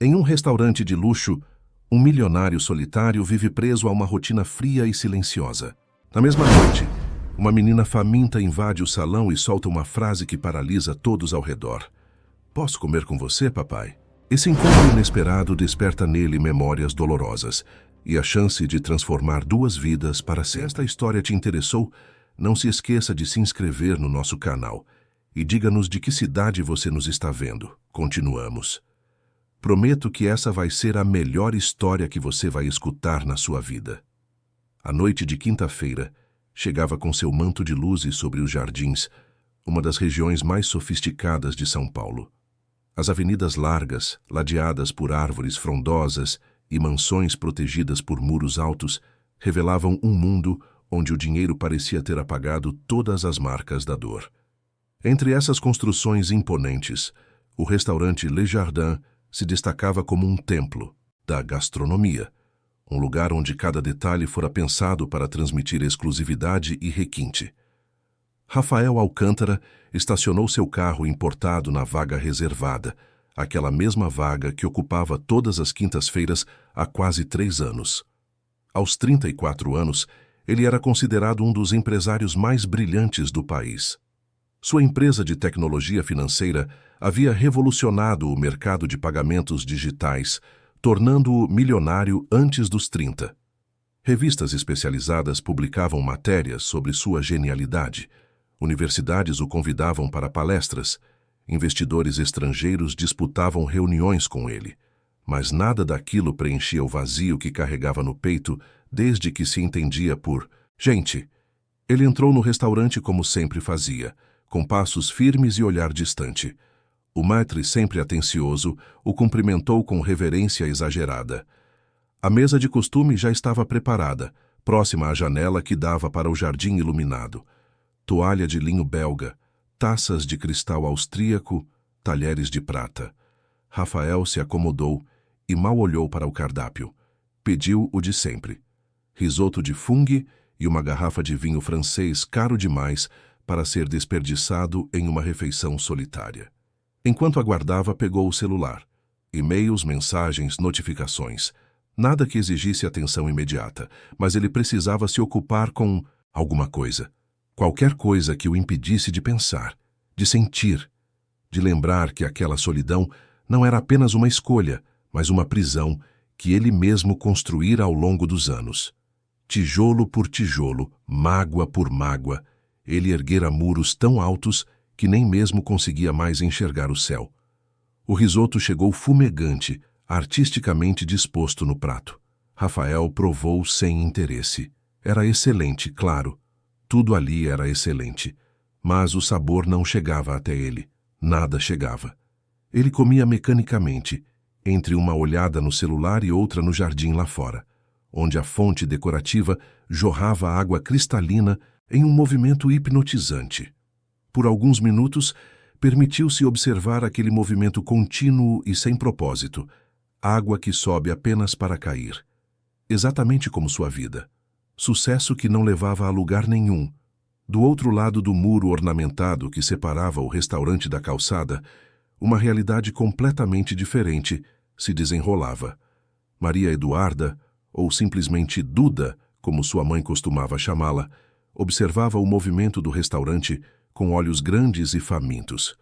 Em um restaurante de luxo, um milionário solitário vive preso a uma rotina fria e silenciosa. Na mesma noite, uma menina faminta invade o salão e solta uma frase que paralisa todos ao redor. "Posso comer com você, papai?" Esse encontro inesperado desperta nele memórias dolorosas e a chance de transformar duas vidas para sempre. Se esta história te interessou, não se esqueça de se inscrever no nosso canal e diga-nos de que cidade você nos está vendo. Continuamos. Prometo que essa vai ser a melhor história que você vai escutar na sua vida. A noite de quinta-feira chegava com seu manto de luzes sobre os jardins, uma das regiões mais sofisticadas de São Paulo. As avenidas largas, ladeadas por árvores frondosas e mansões protegidas por muros altos, revelavam um mundo onde o dinheiro parecia ter apagado todas as marcas da dor. Entre essas construções imponentes, o restaurante Le Jardin se destacava como um templo da gastronomia, um lugar onde cada detalhe fora pensado para transmitir exclusividade e requinte. Rafael Alcântara estacionou seu carro importado na vaga reservada, aquela mesma vaga que ocupava todas as quintas-feiras há quase 3 anos. Aos 34 anos, ele era considerado um dos empresários mais brilhantes do país. Sua empresa de tecnologia financeira havia revolucionado o mercado de pagamentos digitais, tornando-o milionário antes dos 30. Revistas especializadas publicavam matérias sobre sua genialidade. Universidades o convidavam para palestras. Investidores estrangeiros disputavam reuniões com ele. Mas nada daquilo preenchia o vazio que carregava no peito desde que se entendia por gente. Ele entrou no restaurante como sempre fazia, com passos firmes e olhar distante. O maître, sempre atencioso, o cumprimentou com reverência exagerada. A mesa de costume já estava preparada, próxima à janela que dava para o jardim iluminado. Toalha de linho belga, taças de cristal austríaco, talheres de prata. Rafael se acomodou e mal olhou para o cardápio. Pediu o de sempre: risoto de fungo e uma garrafa de vinho francês caro demais para ser desperdiçado em uma refeição solitária. Enquanto aguardava, pegou o celular. E-mails, mensagens, notificações. Nada que exigisse atenção imediata, mas ele precisava se ocupar com alguma coisa. Qualquer coisa que o impedisse de pensar, de sentir, de lembrar que aquela solidão não era apenas uma escolha, mas uma prisão que ele mesmo construíra ao longo dos anos. Tijolo por tijolo, mágoa por mágoa, ele erguera muros tão altos que nem mesmo conseguia mais enxergar o céu. O risoto chegou fumegante, artisticamente disposto no prato. Rafael provou sem interesse. Era excelente, claro. Tudo ali era excelente. Mas o sabor não chegava até ele. Nada chegava. Ele comia mecanicamente, entre uma olhada no celular e outra no jardim lá fora, onde a fonte decorativa jorrava água cristalina em um movimento hipnotizante. Por alguns minutos, permitiu-se observar aquele movimento contínuo e sem propósito, água que sobe apenas para cair. Exatamente como sua vida. Sucesso que não levava a lugar nenhum. Do outro lado do muro ornamentado que separava o restaurante da calçada, uma realidade completamente diferente se desenrolava. Maria Eduarda, ou simplesmente Duda, como sua mãe costumava chamá-la, observava o movimento do restaurante com olhos grandes e famintos.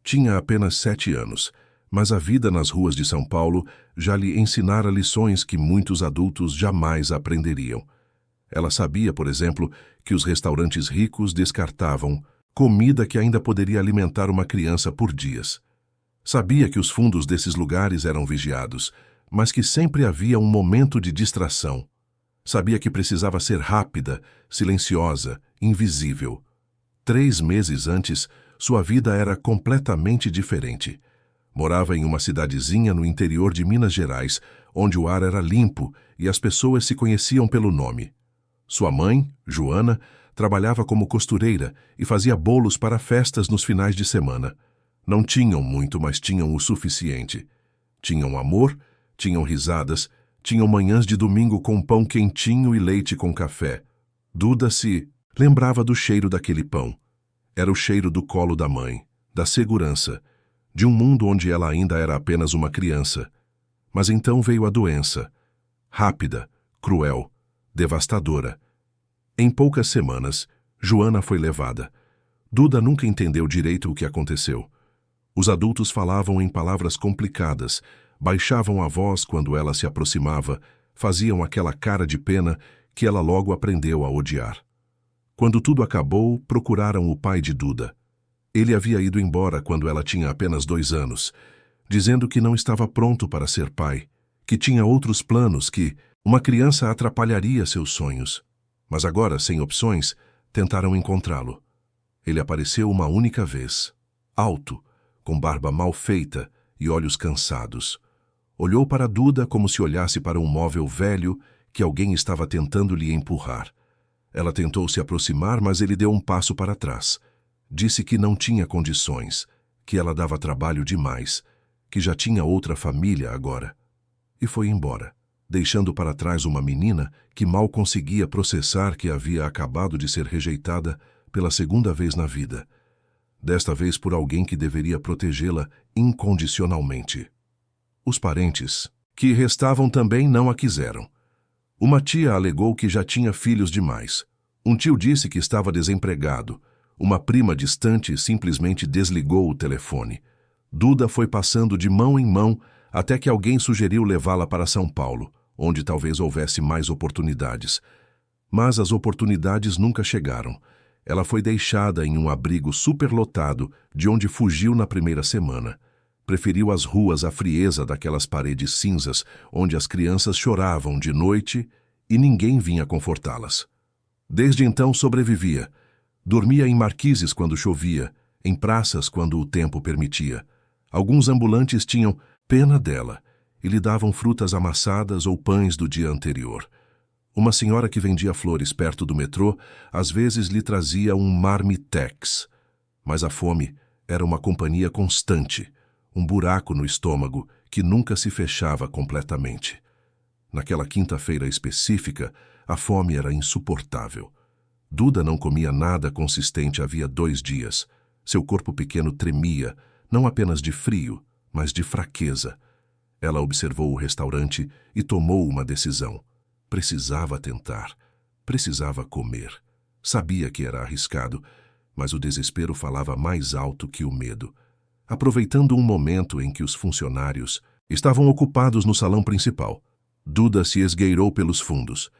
Tinha apenas 7 anos, mas a vida nas ruas de São Paulo já lhe ensinara lições que muitos adultos jamais aprenderiam. Ela sabia, por exemplo, que os restaurantes ricos descartavam comida que ainda poderia alimentar uma criança por dias. Sabia que os fundos desses lugares eram vigiados, mas que sempre havia um momento de distração. Sabia que precisava ser rápida, silenciosa, invisível. 3 meses antes, sua vida era completamente diferente. Morava em uma cidadezinha no interior de Minas Gerais, onde o ar era limpo e as pessoas se conheciam pelo nome. Sua mãe, Joana, trabalhava como costureira e fazia bolos para festas nos finais de semana. Não tinham muito, mas tinham o suficiente. Tinham amor, tinham risadas, tinham manhãs de domingo com pão quentinho e leite com café. Duda se lembrava do cheiro daquele pão. Era o cheiro do colo da mãe, da segurança, de um mundo onde ela ainda era apenas uma criança, Mas então veio a doença. Rápida, cruel, devastadora. Em poucas semanas, Joana foi levada. Duda nunca entendeu direito o que aconteceu. Os adultos falavam em palavras complicadas, baixavam a voz quando ela se aproximava, faziam aquela cara de pena que ela logo aprendeu a odiar. Quando tudo acabou, procuraram o pai de Duda. Ele havia ido embora quando ela tinha apenas 2 anos, dizendo que não estava pronto para ser pai, que tinha outros planos, que uma criança atrapalharia seus sonhos. Mas agora, sem opções, tentaram encontrá-lo. Ele apareceu uma única vez, alto, com barba mal feita e olhos cansados. Olhou para Duda como se olhasse para um móvel velho que alguém estava tentando lhe empurrar. Ela tentou se aproximar, mas ele deu um passo para trás. Disse que não tinha condições, que ela dava trabalho demais, que já tinha outra família agora. E foi embora, deixando para trás uma menina que mal conseguia processar que havia acabado de ser rejeitada pela 2ª vez na vida. Desta vez por alguém que deveria protegê-la incondicionalmente. Os parentes, que restavam, também não a quiseram. Uma tia alegou que já tinha filhos demais. Um tio disse que estava desempregado. Uma prima distante simplesmente desligou o telefone. Duda foi passando de mão em mão até que alguém sugeriu levá-la para São Paulo, onde talvez houvesse mais oportunidades. Mas as oportunidades nunca chegaram. Ela foi deixada em um abrigo superlotado, de onde fugiu na primeira semana. Preferiu as ruas à frieza daquelas paredes cinzas, onde as crianças choravam de noite e ninguém vinha confortá-las. Desde então sobrevivia. Dormia em marquises quando chovia, em praças quando o tempo permitia. Alguns ambulantes tinham pena dela e lhe davam frutas amassadas ou pães do dia anterior. Uma senhora que vendia flores perto do metrô às vezes lhe trazia um marmitex. Mas a fome era uma companhia constante, um buraco no estômago que nunca se fechava completamente. Naquela quinta-feira específica, a fome era insuportável. Duda não comia nada consistente havia 2 dias. Seu corpo pequeno tremia, não apenas de frio, mas de fraqueza. Ela observou o restaurante e tomou uma decisão. Precisava tentar. Precisava comer. Sabia que era arriscado, mas o desespero falava mais alto que o medo. Aproveitando um momento em que os funcionários estavam ocupados no salão principal, Duda se esgueirou pelos fundos.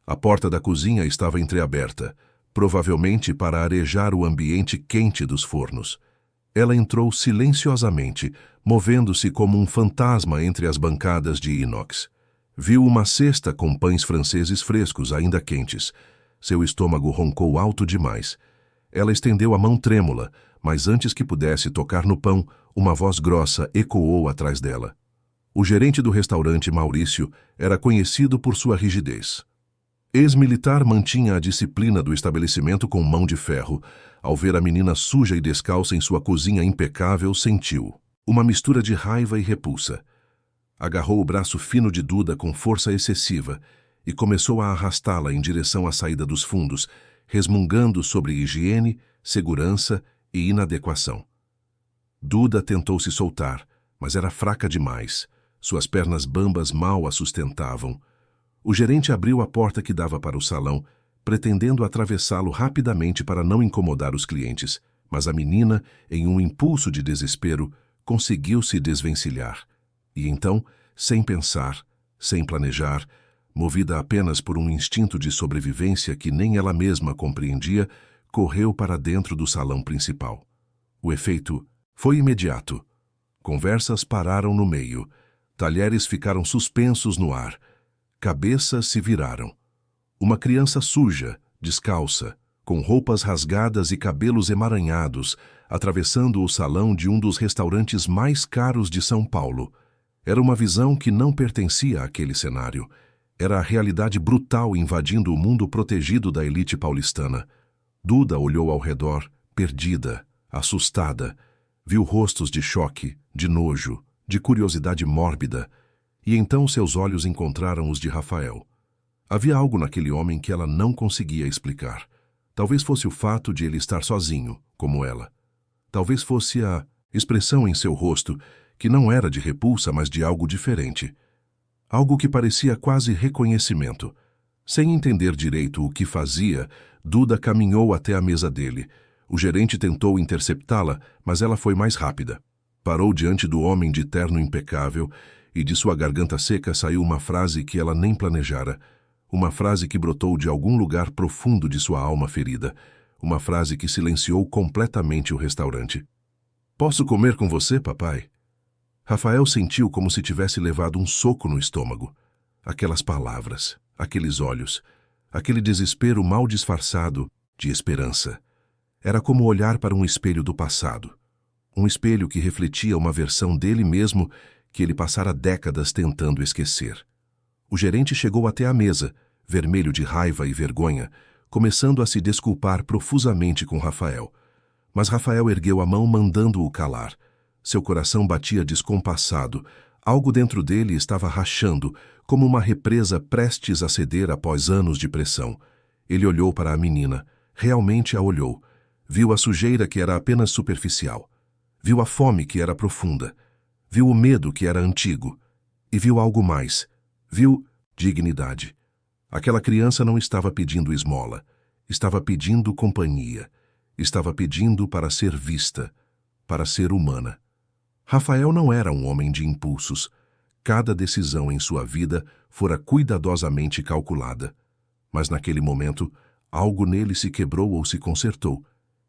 A porta da cozinha estava entreaberta, provavelmente para arejar o ambiente quente dos fornos. Ela entrou silenciosamente, movendo-se como um fantasma entre as bancadas de inox. Viu uma cesta com pães franceses frescos, ainda quentes. Seu estômago roncou alto demais. Ela estendeu a mão trêmula, mas antes que pudesse tocar no pão, uma voz grossa ecoou atrás dela. O gerente do restaurante, Maurício, era conhecido por sua rigidez. Ex-militar mantinha a disciplina do estabelecimento com mão de ferro. Ao ver a menina suja e descalça em sua cozinha impecável, sentiu uma mistura de raiva e repulsa. Agarrou o braço fino de Duda com força excessiva e começou a arrastá-la em direção à saída dos fundos, resmungando sobre higiene, segurança e inadequação. Duda tentou se soltar, mas era fraca demais. Suas pernas bambas mal a sustentavam. O gerente abriu a porta que dava para o salão, pretendendo atravessá-lo rapidamente para não incomodar os clientes, mas a menina, em um impulso de desespero, conseguiu se desvencilhar. E então, sem pensar, sem planejar, movida apenas por um instinto de sobrevivência que nem ela mesma compreendia, correu para dentro do salão principal. O efeito foi imediato. Conversas pararam no meio. Talheres ficaram suspensos no ar. Cabeças se viraram. Uma criança suja, descalça, com roupas rasgadas e cabelos emaranhados, atravessando o salão de um dos restaurantes mais caros de São Paulo. Era uma visão que não pertencia àquele cenário. Era a realidade brutal invadindo o mundo protegido da elite paulistana. Duda olhou ao redor, perdida, assustada. Viu rostos de choque, de nojo, de curiosidade mórbida, e então seus olhos encontraram os de Rafael. Havia algo naquele homem que ela não conseguia explicar. Talvez fosse o fato de ele estar sozinho, como ela. Talvez fosse a expressão em seu rosto, que não era de repulsa, mas de algo diferente. algo que parecia quase reconhecimento. Sem entender direito o que fazia, Duda caminhou até a mesa dele. O gerente tentou interceptá-la, mas ela foi mais rápida. Parou diante do homem de terno impecável e de sua garganta seca saiu uma frase que ela nem planejara. Uma frase que brotou de algum lugar profundo de sua alma ferida. Uma frase que silenciou completamente o restaurante. "Posso comer com você, papai?" Rafael sentiu como se tivesse levado um soco no estômago. Aquelas palavras, aqueles olhos, aquele desespero mal disfarçado de esperança. Era como olhar para um espelho do passado. Um espelho que refletia uma versão dele mesmo que ele passara décadas tentando esquecer. O gerente chegou até a mesa, vermelho de raiva e vergonha, começando a se desculpar profusamente com Rafael. Mas Rafael ergueu a mão mandando-o calar. Seu coração batia descompassado. Algo dentro dele estava rachando, como uma represa prestes a ceder após anos de pressão. Ele olhou para a menina. Realmente a olhou. Viu a sujeira que era apenas superficial. Viu a fome que era profunda. Viu o medo que era antigo. E viu algo mais. Viu dignidade. Aquela criança não estava pedindo esmola. Estava pedindo companhia. Estava pedindo para ser vista, para ser humana. Rafael não era um homem de impulsos. Cada decisão em sua vida fora cuidadosamente calculada. Mas naquele momento, algo nele se quebrou ou se consertou.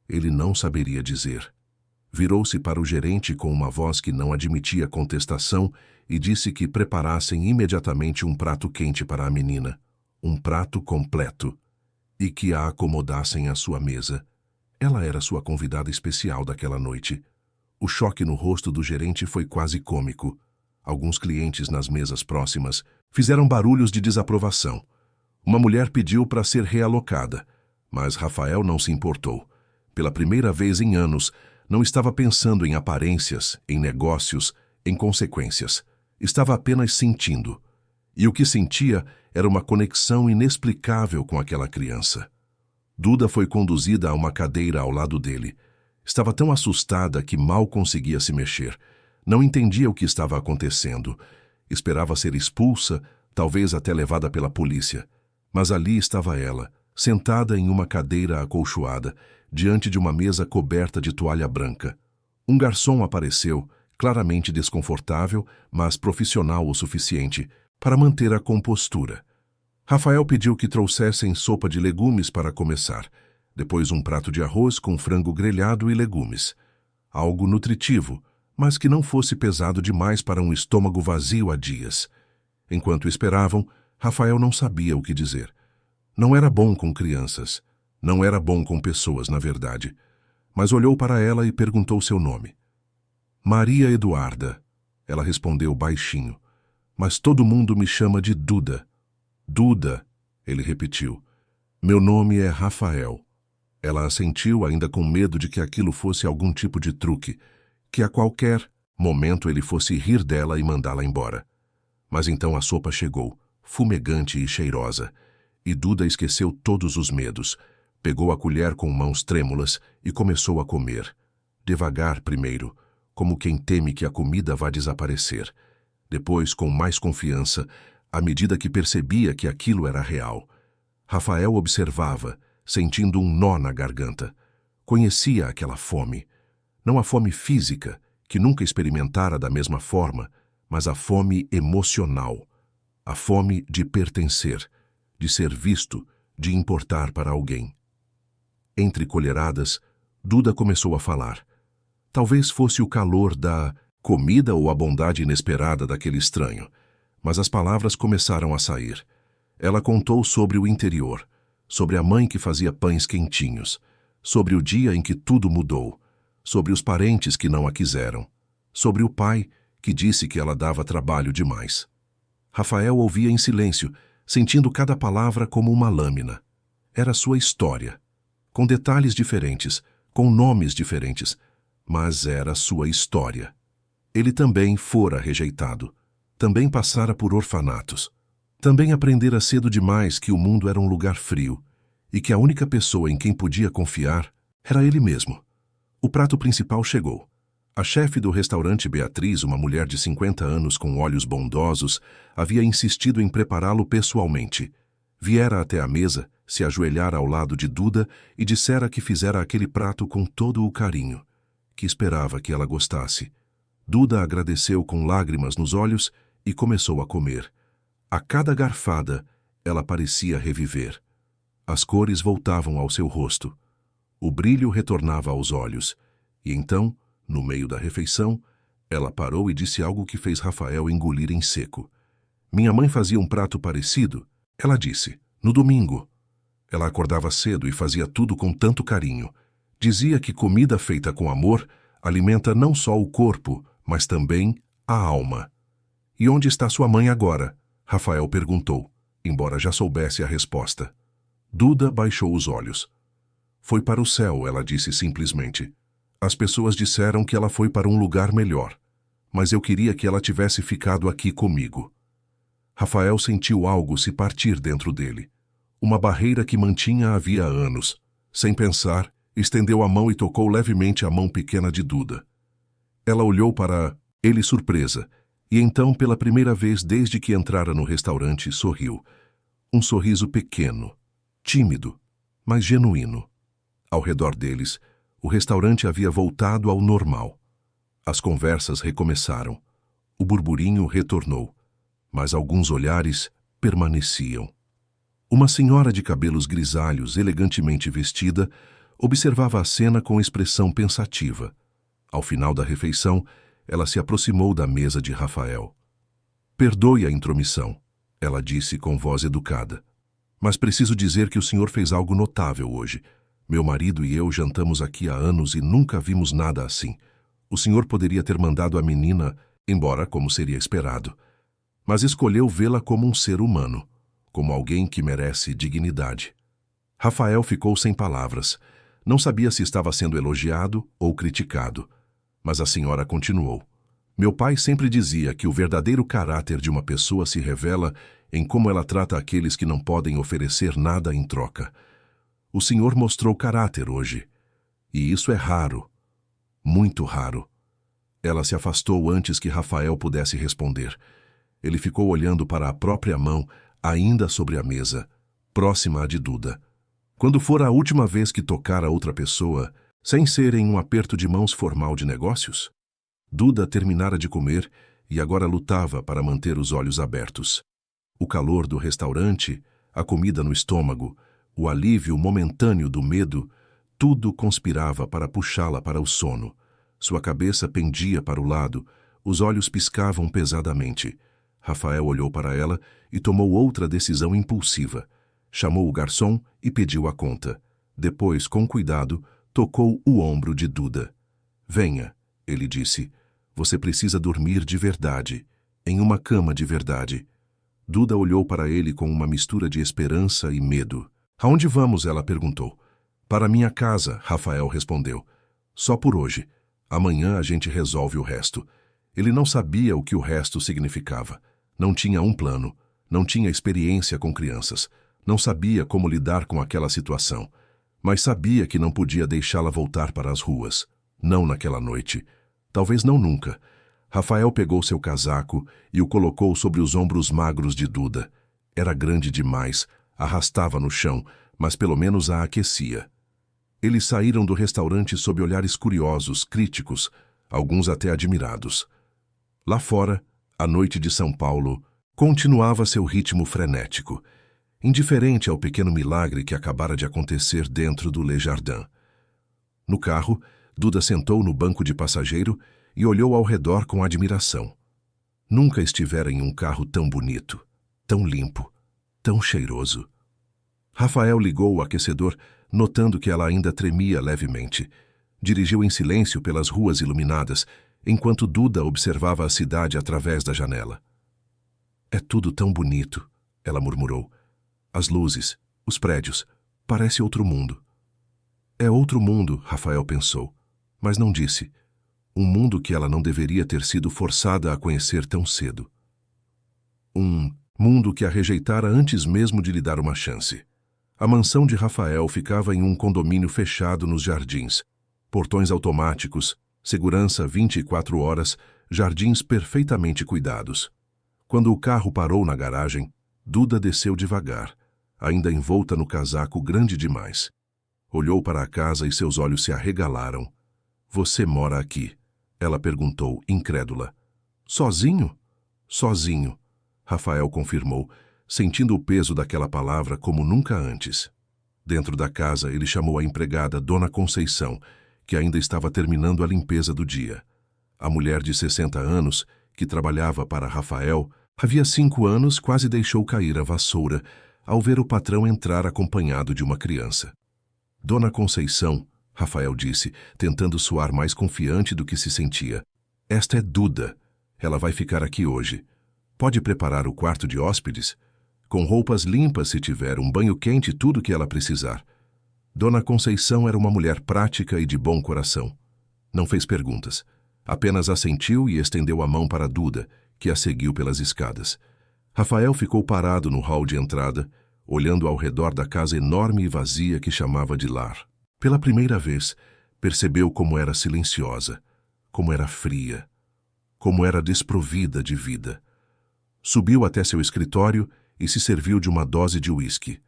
Ele não saberia dizer. Virou-se para o gerente com uma voz que não admitia contestação e disse que preparassem imediatamente um prato quente para a menina. Um prato completo. E que a acomodassem à sua mesa. Ela era sua convidada especial daquela noite. O choque no rosto do gerente foi quase cômico. Alguns clientes nas mesas próximas fizeram barulhos de desaprovação. Uma mulher pediu para ser realocada, mas Rafael não se importou. Pela primeira vez em anos, não estava pensando em aparências, em negócios, em consequências. Estava apenas sentindo. E o que sentia era uma conexão inexplicável com aquela criança. Duda foi conduzida a uma cadeira ao lado dele. Estava tão assustada que mal conseguia se mexer. Não entendia o que estava acontecendo. Esperava ser expulsa, talvez até levada pela polícia. Mas ali estava ela, sentada em uma cadeira acolchoada, diante de uma mesa coberta de toalha branca. Um garçom apareceu, claramente desconfortável, mas profissional o suficiente, para manter a compostura. Rafael pediu que trouxessem sopa de legumes para começar, depois um prato de arroz com frango grelhado e legumes. Algo nutritivo, mas que não fosse pesado demais para um estômago vazio há dias. Enquanto esperavam, Rafael não sabia o que dizer. Não era bom com crianças. Não era bom com pessoas, na verdade. Mas olhou para ela e perguntou seu nome. Maria Eduarda. Ela respondeu baixinho. Mas todo mundo me chama de Duda. Duda, ele repetiu. Meu nome é Rafael. Ela assentiu, ainda com medo de que aquilo fosse algum tipo de truque, que a qualquer momento ele fosse rir dela e mandá-la embora. Mas então a sopa chegou, fumegante e cheirosa, e Duda esqueceu todos os medos. Pegou a colher com mãos trêmulas e começou a comer. Devagar primeiro, como quem teme que a comida vá desaparecer. Depois, com mais confiança, à medida que percebia que aquilo era real. Rafael observava, sentindo um nó na garganta. Conhecia aquela fome. Não a fome física, que nunca experimentara da mesma forma, mas a fome emocional. A fome de pertencer, de ser visto, de importar para alguém. Entre colheradas, Duda começou a falar. Talvez fosse o calor da comida ou a bondade inesperada daquele estranho, mas as palavras começaram a sair. Ela contou sobre o interior, sobre a mãe que fazia pães quentinhos, sobre o dia em que tudo mudou, sobre os parentes que não a quiseram, sobre o pai que disse que ela dava trabalho demais. Rafael ouvia em silêncio, sentindo cada palavra como uma lâmina. Era sua história, com detalhes diferentes, com nomes diferentes, mas era sua história. Ele também fora rejeitado, também passara por orfanatos, também aprendera cedo demais que o mundo era um lugar frio e que a única pessoa em quem podia confiar era ele mesmo. O prato principal chegou. A chefe do restaurante Beatriz, uma mulher de 50 anos com olhos bondosos, havia insistido em prepará-lo pessoalmente. Viera até a mesa, se ajoelhara ao lado de Duda e dissera que fizera aquele prato com todo o carinho, que esperava que ela gostasse. Duda agradeceu com lágrimas nos olhos e começou a comer. A cada garfada, ela parecia reviver. As cores voltavam ao seu rosto. O brilho retornava aos olhos. E então, no meio da refeição, ela parou e disse algo que fez Rafael engolir em seco. Minha mãe fazia um prato parecido, ela disse, no domingo. Ela acordava cedo e fazia tudo com tanto carinho. Dizia que comida feita com amor alimenta não só o corpo, mas também a alma. E onde está sua mãe agora? Rafael perguntou, embora já soubesse a resposta. Duda baixou os olhos. Foi para o céu, ela disse simplesmente. As pessoas disseram que ela foi para um lugar melhor, mas eu queria que ela tivesse ficado aqui comigo. Rafael sentiu algo se partir dentro dele. Uma barreira que mantinha havia anos. Sem pensar, estendeu a mão e tocou levemente a mão pequena de Duda. Ela olhou para ele surpresa, e então, pela primeira vez desde que entrara no restaurante, sorriu. Um sorriso pequeno, tímido, mas genuíno. Ao redor deles, o restaurante havia voltado ao normal. As conversas recomeçaram. O burburinho retornou, mas alguns olhares permaneciam. Uma senhora de cabelos grisalhos, elegantemente vestida, observava a cena com expressão pensativa. Ao final da refeição, ela se aproximou da mesa de Rafael. Perdoe a intromissão, ela disse com voz educada. Mas preciso dizer que o senhor fez algo notável hoje. Meu marido e eu jantamos aqui há anos e nunca vimos nada assim. O senhor poderia ter mandado a menina embora, como seria esperado. Mas escolheu vê-la como um ser humano, como alguém que merece dignidade. Rafael ficou sem palavras. Não sabia se estava sendo elogiado ou criticado. Mas a senhora continuou. Meu pai sempre dizia que o verdadeiro caráter de uma pessoa se revela em como ela trata aqueles que não podem oferecer nada em troca. O senhor mostrou caráter hoje. E isso é raro. Muito raro. Ela se afastou antes que Rafael pudesse responder. Ele ficou olhando para a própria mão, ainda sobre a mesa, próxima à de Duda. Quando for a última vez que tocar a outra pessoa, sem ser em um aperto de mãos formal de negócios? Duda terminara de comer e agora lutava para manter os olhos abertos. O calor do restaurante, a comida no estômago, o alívio momentâneo do medo, tudo conspirava para puxá-la para o sono. Sua cabeça pendia para o lado, os olhos piscavam pesadamente. Rafael olhou para ela e tomou outra decisão impulsiva. Chamou o garçom e pediu a conta. Depois, com cuidado, tocou o ombro de Duda. Venha, ele disse. Você precisa dormir de verdade, em uma cama de verdade. Duda olhou para ele com uma mistura de esperança e medo. Aonde vamos? Ela perguntou. Para minha casa, Rafael respondeu. Só por hoje. Amanhã a gente resolve o resto. Ele não sabia o que o resto significava. Não tinha um plano. Não tinha experiência com crianças. Não sabia como lidar com aquela situação. Mas sabia que não podia deixá-la voltar para as ruas. Não naquela noite. Talvez não nunca. Rafael pegou seu casaco e o colocou sobre os ombros magros de Duda. Era grande demais. Arrastava no chão, mas pelo menos a aquecia. Eles saíram do restaurante sob olhares curiosos, críticos, alguns até admirados. Lá fora, a noite de São Paulo continuava seu ritmo frenético, indiferente ao pequeno milagre que acabara de acontecer dentro do Le Jardin. No carro, Duda sentou no banco de passageiro e olhou ao redor com admiração. Nunca estivera em um carro tão bonito, tão limpo, tão cheiroso. Rafael ligou o aquecedor, notando que ela ainda tremia levemente. Dirigiu em silêncio pelas ruas iluminadas, enquanto Duda observava a cidade através da janela. É tudo tão bonito, ela murmurou. As luzes, os prédios, parece outro mundo. É outro mundo, Rafael pensou, mas não disse. Um mundo que ela não deveria ter sido forçada a conhecer tão cedo. Um mundo que a rejeitara antes mesmo de lhe dar uma chance. A mansão de Rafael ficava em um condomínio fechado nos jardins. Portões automáticos, Segurança 24 horas, jardins perfeitamente cuidados. Quando o carro parou na garagem, Duda desceu devagar, ainda envolta no casaco grande demais. Olhou para a casa e seus olhos se arregalaram. Você mora aqui? Ela perguntou, incrédula. Sozinho? Sozinho, Rafael confirmou, sentindo o peso daquela palavra como nunca antes. Dentro da casa, ele chamou a empregada Dona Conceição, que ainda estava terminando a limpeza do dia. A mulher de 60 anos, que trabalhava para Rafael, havia 5 anos quase deixou cair a vassoura ao ver o patrão entrar acompanhado de uma criança. Dona Conceição, Rafael disse, tentando soar mais confiante do que se sentia. Esta é Duda. Ela vai ficar aqui hoje. Pode preparar o quarto de hóspedes? Com roupas limpas se tiver, um banho quente, tudo que ela precisar. Dona Conceição era uma mulher prática e de bom coração. Não fez perguntas. Apenas assentiu e estendeu a mão para Duda, que a seguiu pelas escadas. Rafael ficou parado no hall de entrada, olhando ao redor da casa enorme e vazia que chamava de lar. Pela primeira vez, percebeu como era silenciosa, como era fria, como era desprovida de vida. Subiu até seu escritório e se serviu de uma dose de uísque.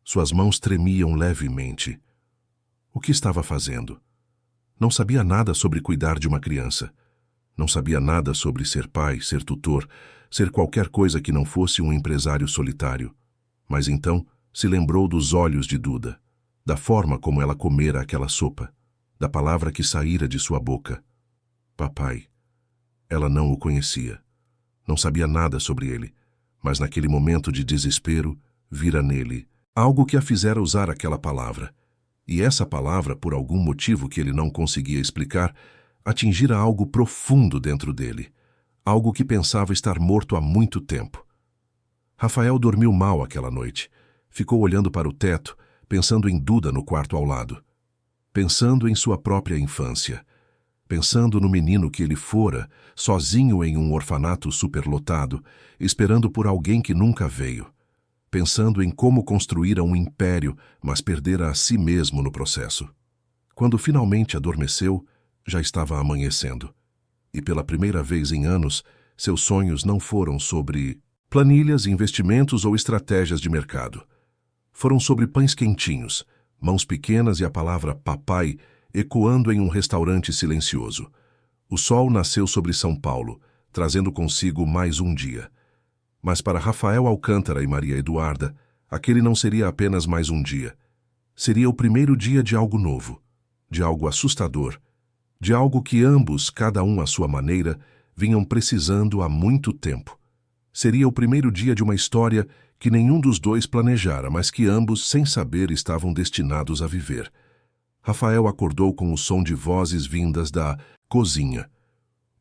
Suas mãos tremiam levemente. O que estava fazendo? Não sabia nada sobre cuidar de uma criança. Não sabia nada sobre ser pai, ser tutor, ser qualquer coisa que não fosse um empresário solitário. Mas então se lembrou dos olhos de Duda, da forma como ela comera aquela sopa, da palavra que saíra de sua boca. Papai. Ela não o conhecia. Não sabia nada sobre ele, mas naquele momento de desespero, vira nele algo que a fizera usar aquela palavra. E essa palavra, por algum motivo que ele não conseguia explicar, atingira algo profundo dentro dele, algo que pensava estar morto há muito tempo. Rafael dormiu mal aquela noite. Ficou olhando para o teto, pensando em Duda no quarto ao lado. Pensando em sua própria infância. Pensando no menino que ele fora, sozinho em um orfanato superlotado, esperando por alguém que nunca veio. Pensando em como construíra um império, mas perdera a si mesmo no processo. Quando finalmente adormeceu, já estava amanhecendo. E pela primeira vez em anos, seus sonhos não foram sobre planilhas, investimentos ou estratégias de mercado. Foram sobre pães quentinhos, mãos pequenas e a palavra papai ecoando em um restaurante silencioso. O sol nasceu sobre São Paulo, trazendo consigo mais um dia. Mas para Rafael Alcântara e Maria Eduarda, aquele não seria apenas mais um dia. Seria o primeiro dia de algo novo, de algo assustador, de algo que ambos, cada um à sua maneira, vinham precisando há muito tempo. Seria o primeiro dia de uma história que nenhum dos dois planejara, mas que ambos, sem saber, estavam destinados a viver. Rafael acordou com o som de vozes vindas da cozinha.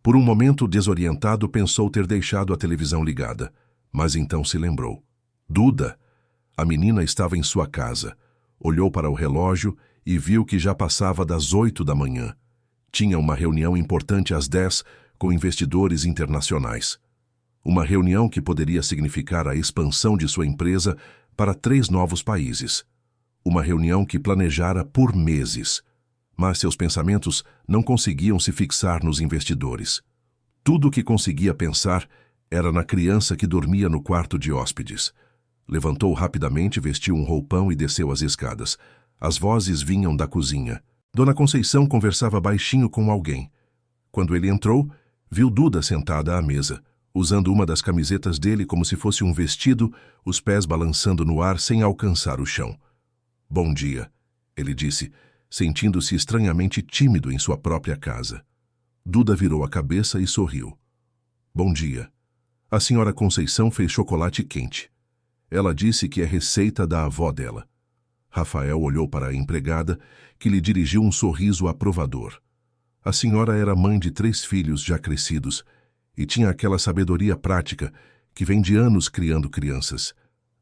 Por um momento, desorientado, pensou ter deixado a televisão ligada. Mas então se lembrou. Duda! A menina estava em sua casa. Olhou para o relógio e viu que já passava das 8 da manhã. Tinha uma reunião importante às 10 com investidores internacionais. Uma reunião que poderia significar a expansão de sua empresa para 3 novos países. Uma reunião que planejara por meses. Mas seus pensamentos não conseguiam se fixar nos investidores. Tudo o que conseguia pensar era na criança que dormia no quarto de hóspedes. Levantou rapidamente, vestiu um roupão e desceu as escadas. As vozes vinham da cozinha. Dona Conceição conversava baixinho com alguém. Quando ele entrou, viu Duda sentada à mesa, usando uma das camisetas dele como se fosse um vestido, os pés balançando no ar sem alcançar o chão. Bom dia, ele disse, sentindo-se estranhamente tímido em sua própria casa. Duda virou a cabeça e sorriu. Bom dia. A senhora Conceição fez chocolate quente. Ela disse que é receita da avó dela. Rafael olhou para a empregada, que lhe dirigiu um sorriso aprovador. A senhora era mãe de 3 filhos já crescidos e tinha aquela sabedoria prática que vem de anos criando crianças.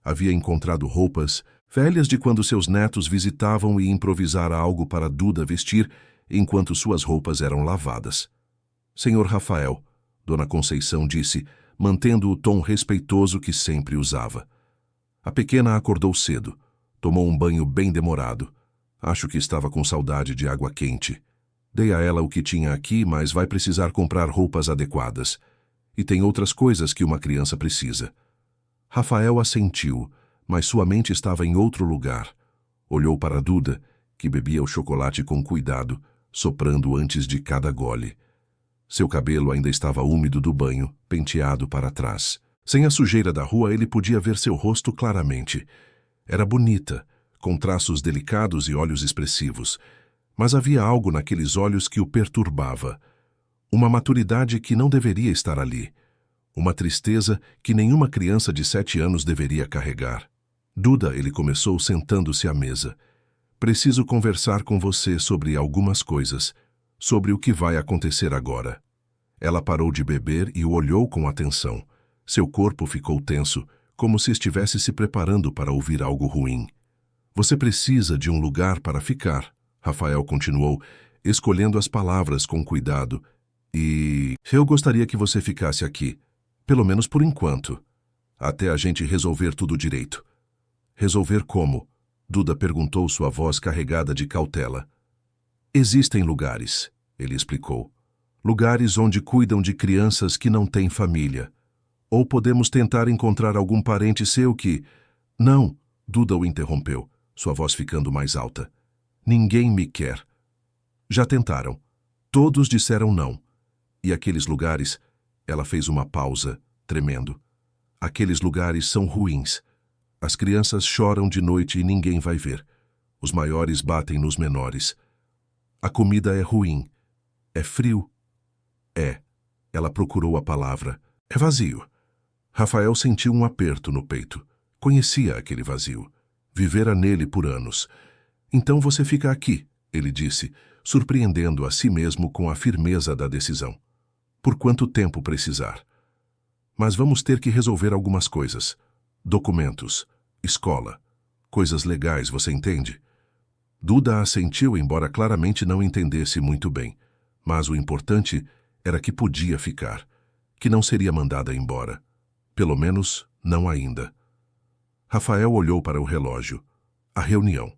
Havia encontrado roupas velhas de quando seus netos visitavam e improvisara algo para Duda vestir enquanto suas roupas eram lavadas. Senhor Rafael, Dona Conceição disse, mantendo o tom respeitoso que sempre usava. A pequena acordou cedo. Tomou um banho bem demorado. Acho que estava com saudade de água quente. Dei a ela o que tinha aqui, mas vai precisar comprar roupas adequadas. E tem outras coisas que uma criança precisa. Rafael assentiu, mas sua mente estava em outro lugar. Olhou para Duda, que bebia o chocolate com cuidado, soprando antes de cada gole. Seu cabelo ainda estava úmido do banho, penteado para trás. Sem a sujeira da rua, ele podia ver seu rosto claramente. Era bonita, com traços delicados e olhos expressivos. Mas havia algo naqueles olhos que o perturbava. Uma maturidade que não deveria estar ali. Uma tristeza que nenhuma criança de 7 anos deveria carregar. Duda, ele começou sentando-se à mesa. Preciso conversar com você sobre algumas coisas, sobre o que vai acontecer agora. Ela parou de beber e o olhou com atenção. Seu corpo ficou tenso, como se estivesse se preparando para ouvir algo ruim. Você precisa de um lugar para ficar, Rafael continuou, escolhendo as palavras com cuidado. E eu gostaria que você ficasse aqui, pelo menos por enquanto, até a gente resolver tudo direito. Resolver como? Duda perguntou, sua voz carregada de cautela. Existem lugares, ele explicou. Lugares onde cuidam de crianças que não têm família. Ou podemos tentar encontrar algum parente seu que... Não, Duda o interrompeu, sua voz ficando mais alta. Ninguém me quer. Já tentaram. Todos disseram não. E aqueles lugares... Ela fez uma pausa, tremendo. Aqueles lugares são ruins. As crianças choram de noite e ninguém vai ver. Os maiores batem nos menores. A comida é ruim. É frio. É. Ela procurou a palavra. É vazio. Rafael sentiu um aperto no peito. Conhecia aquele vazio. Vivera nele por anos. Então você fica aqui, ele disse, surpreendendo a si mesmo com a firmeza da decisão. Por quanto tempo precisar? Mas vamos ter que resolver algumas coisas. Documentos, escola, coisas legais, você entende? Duda assentiu, embora claramente não entendesse muito bem. Mas o importante era que podia ficar, que não seria mandada embora. Pelo menos, não ainda. Rafael olhou para o relógio. A reunião.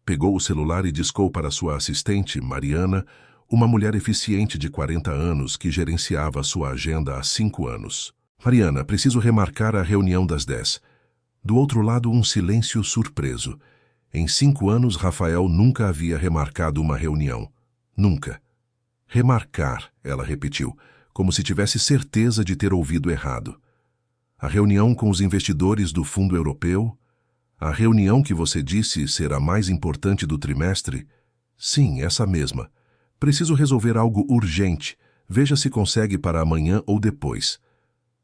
Pegou o celular e discou para sua assistente, Mariana, uma mulher eficiente de 40 anos que gerenciava sua agenda há 5 anos. Mariana, preciso remarcar a reunião das 10. Do outro lado, um silêncio surpreso. Em 5 anos, Rafael nunca havia remarcado uma reunião. Nunca. Remarcar, ela repetiu, como se tivesse certeza de ter ouvido errado. A reunião com os investidores do Fundo Europeu? A reunião que você disse ser a mais importante do trimestre? Sim, essa mesma. Preciso resolver algo urgente. Veja se consegue para amanhã ou depois.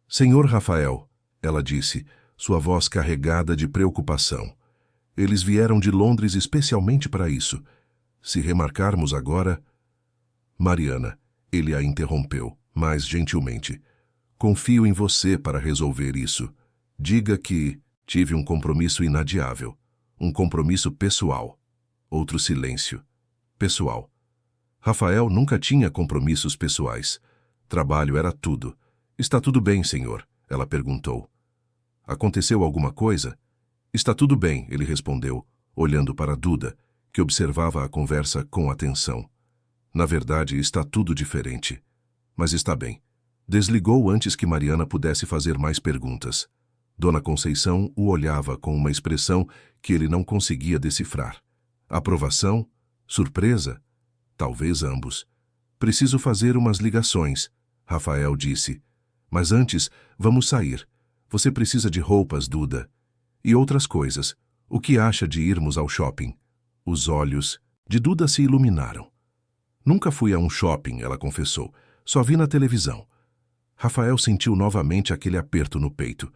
Senhor Rafael, ela disse, sua voz carregada de preocupação. Eles vieram de Londres especialmente para isso. Se remarcarmos agora... Mariana, ele a interrompeu, mais gentilmente. Confio em você para resolver isso. Diga que tive um compromisso inadiável. Um compromisso pessoal. Outro silêncio. Pessoal. Rafael nunca tinha compromissos pessoais. Trabalho era tudo. Está tudo bem, senhor? Ela perguntou. Aconteceu alguma coisa? Está tudo bem, ele respondeu, olhando para Duda, que observava a conversa com atenção. Na verdade, está tudo diferente. Mas está bem. Desligou antes que Mariana pudesse fazer mais perguntas. Dona Conceição o olhava com uma expressão que ele não conseguia decifrar. Aprovação? Surpresa? Talvez ambos. Preciso fazer umas ligações, Rafael disse. Mas antes, vamos sair. Você precisa de roupas, Duda. E outras coisas. O que acha de irmos ao shopping? Os olhos de Duda se iluminaram. Nunca fui a um shopping, ela confessou. Só vi na televisão. Rafael sentiu novamente aquele aperto no peito.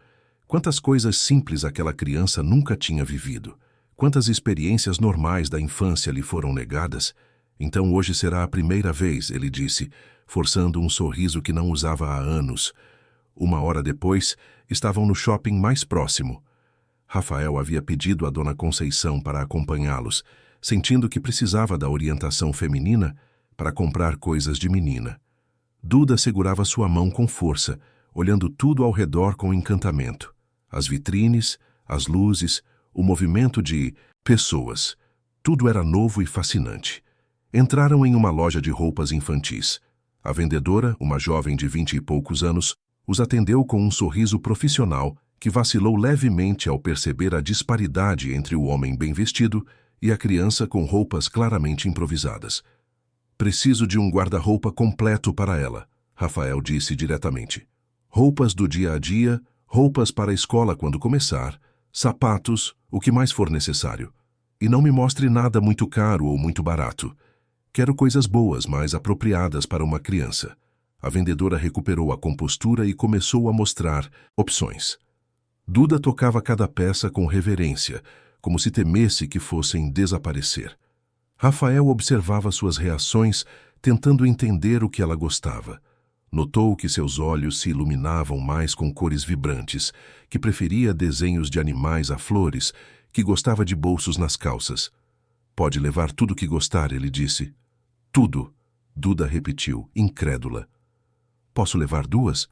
Quantas coisas simples aquela criança nunca tinha vivido. Quantas experiências normais da infância lhe foram negadas. Então hoje será a primeira vez, ele disse, forçando um sorriso que não usava há anos. 1 hora depois, estavam no shopping mais próximo. Rafael havia pedido a Dona Conceição para acompanhá-los, sentindo que precisava da orientação feminina para comprar coisas de menina. Duda segurava sua mão com força, olhando tudo ao redor com encantamento. As vitrines, as luzes, o movimento de pessoas. Tudo era novo e fascinante. Entraram em uma loja de roupas infantis. A vendedora, uma jovem de 20 e poucos anos, os atendeu com um sorriso profissional que vacilou levemente ao perceber a disparidade entre o homem bem vestido e a criança com roupas claramente improvisadas. Preciso de um guarda-roupa completo para ela, Rafael disse diretamente. Roupas do dia a dia, roupas para a escola quando começar, sapatos, o que mais for necessário. E não me mostre nada muito caro ou muito barato. Quero coisas boas, mas apropriadas para uma criança. A vendedora recuperou a compostura e começou a mostrar opções. Duda tocava cada peça com reverência, como se temesse que fossem desaparecer. Rafael observava suas reações, tentando entender o que ela gostava. Notou que seus olhos se iluminavam mais com cores vibrantes, que preferia desenhos de animais a flores, que gostava de bolsos nas calças. Pode levar tudo que gostar, ele disse. Tudo, Duda repetiu, incrédula. Posso levar 2?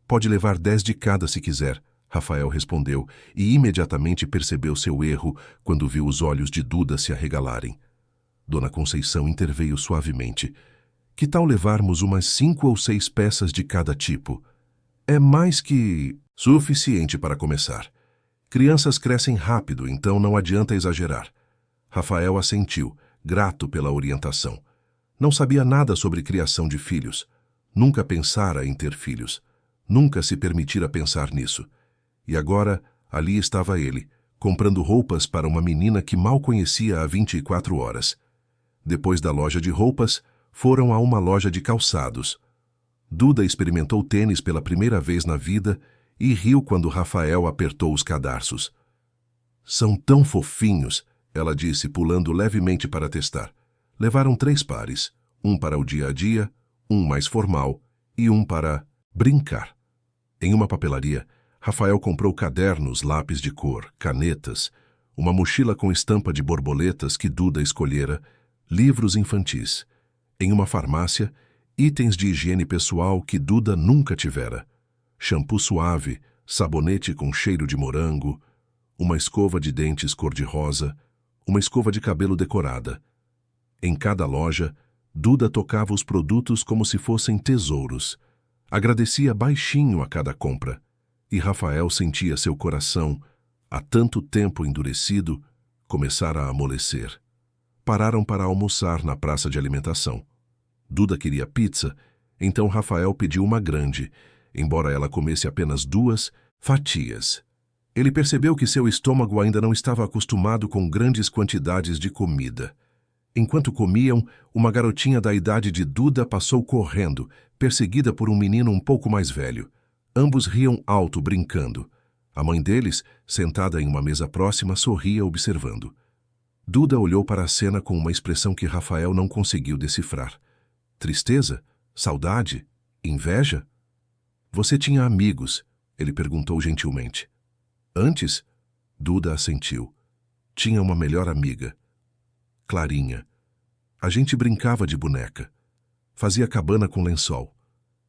Pode levar 10 de cada se quiser, Rafael respondeu, e imediatamente percebeu seu erro quando viu os olhos de Duda se arregalarem. Dona Conceição interveio suavemente. Que tal levarmos umas 5 ou 6 peças de cada tipo? É mais que suficiente para começar. Crianças crescem rápido, então não adianta exagerar. Rafael assentiu, grato pela orientação. Não sabia nada sobre criação de filhos. Nunca pensara em ter filhos. Nunca se permitira pensar nisso. E agora, ali estava ele, comprando roupas para uma menina que mal conhecia há 24 horas. Depois da loja de roupas, foram a uma loja de calçados. Duda experimentou tênis pela primeira vez na vida e riu quando Rafael apertou os cadarços. São tão fofinhos, ela disse, pulando levemente para testar. Levaram 3 pares, um para o dia a dia, um mais formal e um para brincar. Em uma papelaria, Rafael comprou cadernos, lápis de cor, canetas, uma mochila com estampa de borboletas que Duda escolhera, livros infantis. Em uma farmácia, itens de higiene pessoal que Duda nunca tivera. Shampoo suave, sabonete com cheiro de morango, uma escova de dentes cor-de-rosa, uma escova de cabelo decorada. Em cada loja, Duda tocava os produtos como se fossem tesouros. Agradecia baixinho a cada compra. E Rafael sentia seu coração, há tanto tempo endurecido, começar a amolecer. Pararam para almoçar na praça de alimentação. Duda queria pizza, então Rafael pediu uma grande, embora ela comesse apenas 2 fatias. Ele percebeu que seu estômago ainda não estava acostumado com grandes quantidades de comida. Enquanto comiam, uma garotinha da idade de Duda passou correndo, perseguida por um menino um pouco mais velho. Ambos riam alto, brincando. A mãe deles, sentada em uma mesa próxima, sorria observando. Duda olhou para a cena com uma expressão que Rafael não conseguiu decifrar. Tristeza? Saudade? Inveja? Você tinha amigos? Ele perguntou gentilmente. Antes? Duda assentiu. Tinha uma melhor amiga. Clarinha. A gente brincava de boneca. Fazia cabana com lençol.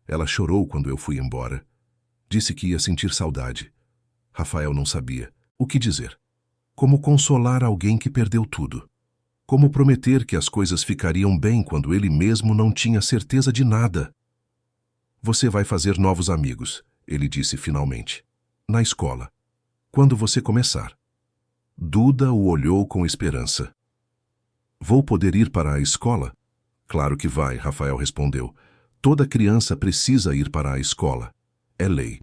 Ela chorou quando eu fui embora. Disse que ia sentir saudade. Rafael não sabia o que dizer. Como consolar alguém que perdeu tudo? Como prometer que as coisas ficariam bem quando ele mesmo não tinha certeza de nada? Você vai fazer novos amigos, ele disse finalmente. Na escola. Quando você começar. Duda o olhou com esperança. Vou poder ir para a escola? Claro que vai, Rafael respondeu. Toda criança precisa ir para a escola. É lei.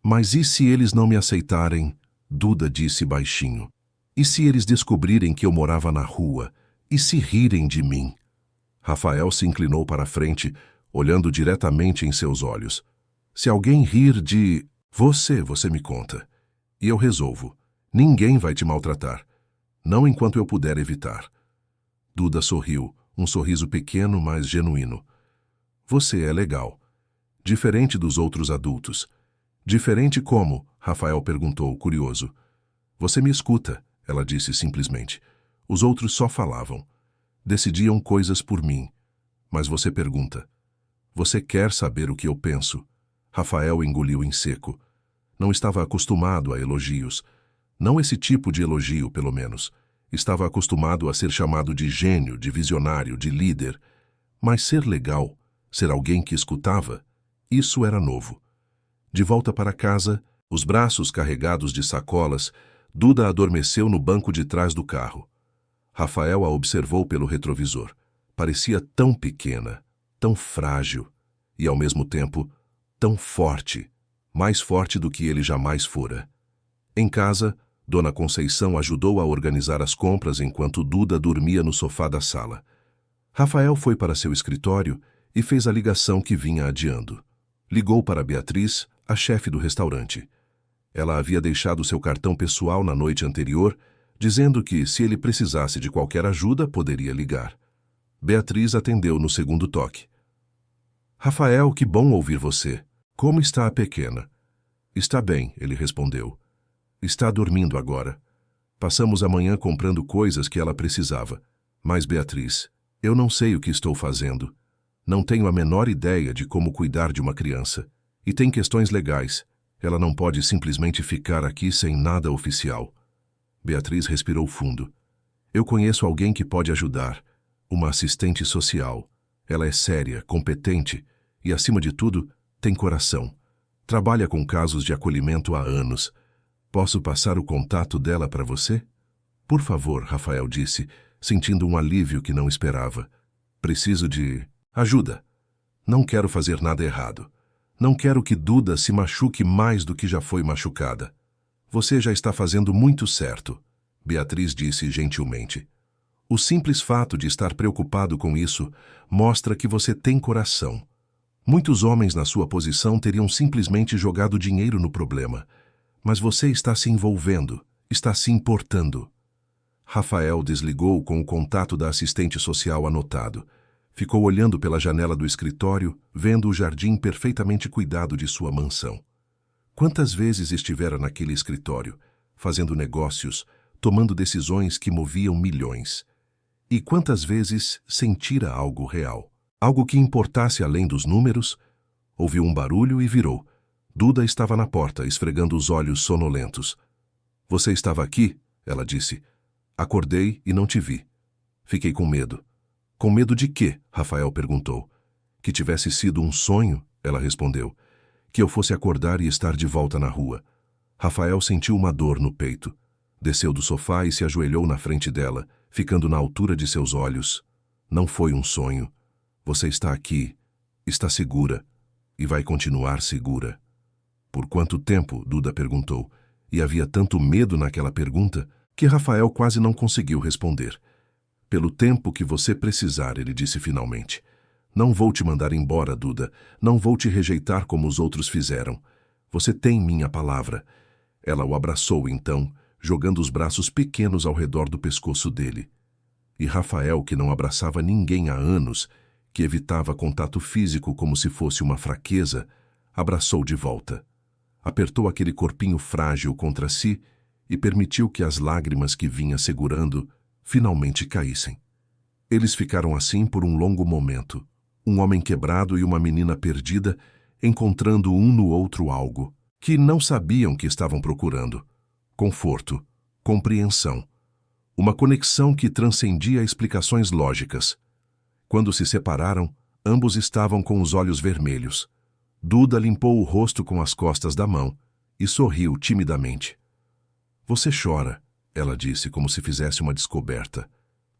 Mas e se eles não me aceitarem? Duda disse baixinho. E se eles descobrirem que eu morava na rua? E se rirem de mim? Rafael se inclinou para a frente, olhando diretamente em seus olhos. Se alguém rir de você me conta. E eu resolvo. Ninguém vai te maltratar. Não enquanto eu puder evitar. Duda sorriu, um sorriso pequeno, mas genuíno. Você é legal. Diferente dos outros adultos. Diferente como? Rafael perguntou, curioso. Você me escuta, ela disse simplesmente. Os outros só falavam. Decidiam coisas por mim. Mas você pergunta. Você quer saber o que eu penso? Rafael engoliu em seco. Não estava acostumado a elogios. Não esse tipo de elogio, pelo menos. Estava acostumado a ser chamado de gênio, de visionário, de líder. Mas ser legal, ser alguém que escutava, isso era novo. De volta para casa, os braços carregados de sacolas, Duda adormeceu no banco de trás do carro. Rafael a observou pelo retrovisor. Parecia tão pequena, tão frágil e, ao mesmo tempo, tão forte, mais forte do que ele jamais fora. Em casa, Dona Conceição ajudou a organizar as compras enquanto Duda dormia no sofá da sala. Rafael foi para seu escritório e fez a ligação que vinha adiando. Ligou para Beatriz, a chefe do restaurante. Ela havia deixado seu cartão pessoal na noite anterior, dizendo que, se ele precisasse de qualquer ajuda, poderia ligar. Beatriz atendeu no segundo toque. Rafael, que bom ouvir você. Como está a pequena? Está bem, ele respondeu. Está dormindo agora. Passamos a manhã comprando coisas que ela precisava. Mas, Beatriz, eu não sei o que estou fazendo. Não tenho a menor ideia de como cuidar de uma criança. E tem questões legais. Ela não pode simplesmente ficar aqui sem nada oficial. Beatriz respirou fundo. Eu conheço alguém que pode ajudar. Uma assistente social. Ela é séria, competente e, acima de tudo, tem coração. Trabalha com casos de acolhimento há anos. Posso passar o contato dela para você? Por favor, Rafael disse, sentindo um alívio que não esperava. Preciso de ajuda. Não quero fazer nada errado. Não quero que Duda se machuque mais do que já foi machucada. Você já está fazendo muito certo, Beatriz disse gentilmente. O simples fato de estar preocupado com isso mostra que você tem coração. Muitos homens na sua posição teriam simplesmente jogado dinheiro no problema. Mas você está se envolvendo, está se importando. Rafael desligou com o contato da assistente social anotado. Ficou olhando pela janela do escritório, vendo o jardim perfeitamente cuidado de sua mansão. Quantas vezes estivera naquele escritório, fazendo negócios, tomando decisões que moviam milhões. E quantas vezes sentira algo real, algo que importasse além dos números? Ouviu um barulho e virou. Duda estava na porta, esfregando os olhos sonolentos. Você estava aqui? Ela disse. Acordei e não te vi. Fiquei com medo. Com medo de quê? Rafael perguntou. Que tivesse sido um sonho? Ela respondeu. Que eu fosse acordar e estar de volta na rua. Rafael sentiu uma dor no peito. Desceu do sofá e se ajoelhou na frente dela, ficando na altura de seus olhos. Não foi um sonho. Você está aqui, está segura, e vai continuar segura. Por quanto tempo? Duda perguntou, e havia tanto medo naquela pergunta que Rafael quase não conseguiu responder. Pelo tempo que você precisar, ele disse finalmente. Não vou te mandar embora, Duda. Não vou te rejeitar como os outros fizeram. Você tem minha palavra. Ela o abraçou então, jogando os braços pequenos ao redor do pescoço dele. E Rafael, que não abraçava ninguém há anos, que evitava contato físico como se fosse uma fraqueza, abraçou de volta. Apertou aquele corpinho frágil contra si e permitiu que as lágrimas que vinha segurando finalmente caíssem. Eles ficaram assim por um longo momento, um homem quebrado e uma menina perdida, encontrando um no outro algo que não sabiam que estavam procurando. Conforto, compreensão, uma conexão que transcendia explicações lógicas. Quando se separaram, ambos estavam com os olhos vermelhos. Duda limpou o rosto com as costas da mão e sorriu timidamente. Você chora, ela disse como se fizesse uma descoberta.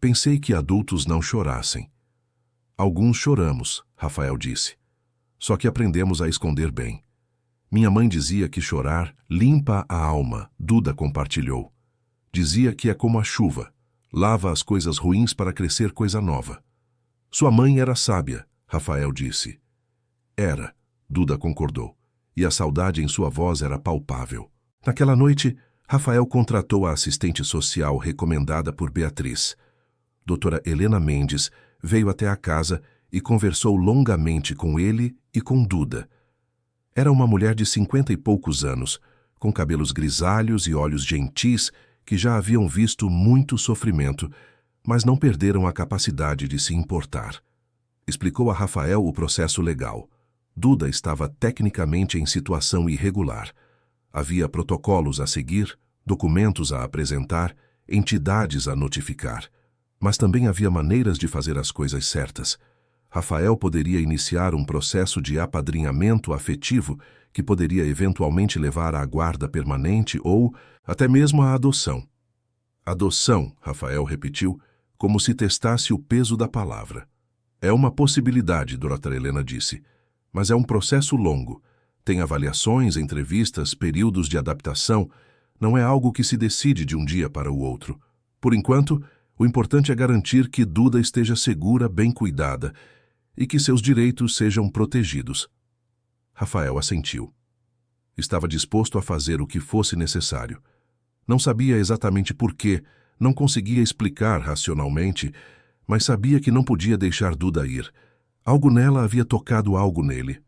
Pensei que adultos não chorassem. Alguns choramos, Rafael disse. Só que aprendemos a esconder bem. Minha mãe dizia que chorar limpa a alma, Duda compartilhou. Dizia que é como a chuva, lava as coisas ruins para crescer coisa nova. Sua mãe era sábia, Rafael disse. Era, Duda concordou, e a saudade em sua voz era palpável. Naquela noite, Rafael contratou a assistente social recomendada por Beatriz. Doutora Helena Mendes veio até a casa e conversou longamente com ele e com Duda. Era uma mulher de 50 e poucos anos, com cabelos grisalhos e olhos gentis que já haviam visto muito sofrimento, mas não perderam a capacidade de se importar. Explicou a Rafael o processo legal. Duda estava tecnicamente em situação irregular. Havia protocolos a seguir, documentos a apresentar entidades a notificar. Mas também havia maneiras de fazer as coisas certas. Rafael poderia iniciar um processo de apadrinhamento afetivo que poderia eventualmente levar à guarda permanente ou até mesmo à adoção. Adoção, Rafael repetiu, como se testasse o peso da palavra. É uma possibilidade, Dra. Helena disse, mas é um processo longo. Tem avaliações, entrevistas, períodos de adaptação. Não é algo que se decide de um dia para o outro. Por enquanto, o importante é garantir que Duda esteja segura, bem cuidada, e que seus direitos sejam protegidos. Rafael assentiu. Estava disposto a fazer o que fosse necessário. Não sabia exatamente por quê, não conseguia explicar racionalmente, mas sabia que não podia deixar Duda ir. Algo nela havia tocado algo nele.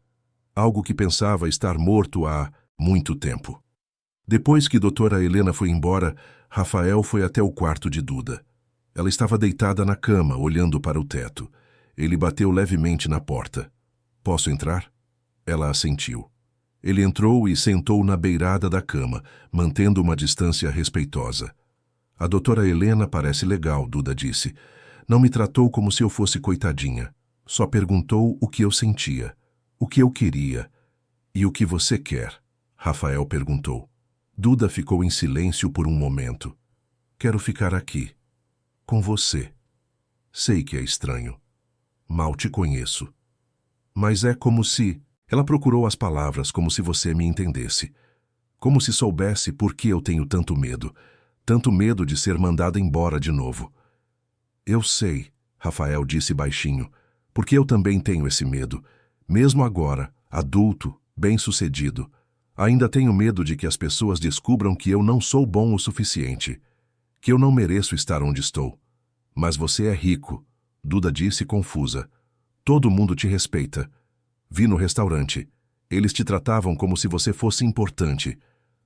Algo que pensava estar morto há muito tempo. Depois que Dra. Helena foi embora, Rafael foi até o quarto de Duda. Ela estava deitada na cama, olhando para o teto. Ele bateu levemente na porta. "Posso entrar?" Ela assentiu. Ele entrou e sentou na beirada da cama, mantendo uma distância respeitosa. "A Dra. Helena parece legal", Duda disse. "Não me tratou como se eu fosse coitadinha. Só perguntou o que eu sentia, o que eu queria. E o que você quer?" Rafael perguntou. Duda ficou em silêncio por um momento. "Quero ficar aqui, com você. Sei que é estranho. Mal te conheço. Mas é como se..." Ela procurou as palavras como se você me entendesse. Como se soubesse por que eu tenho tanto medo de ser mandada embora de novo. "Eu sei", Rafael disse baixinho, "porque eu também tenho esse medo. Mesmo agora, adulto, bem-sucedido. Ainda tenho medo de que as pessoas descubram que eu não sou bom o suficiente, que eu não mereço estar onde estou. Mas você é rico", Duda disse confusa. "Todo mundo te respeita. Vi no restaurante. Eles te tratavam como se você fosse importante.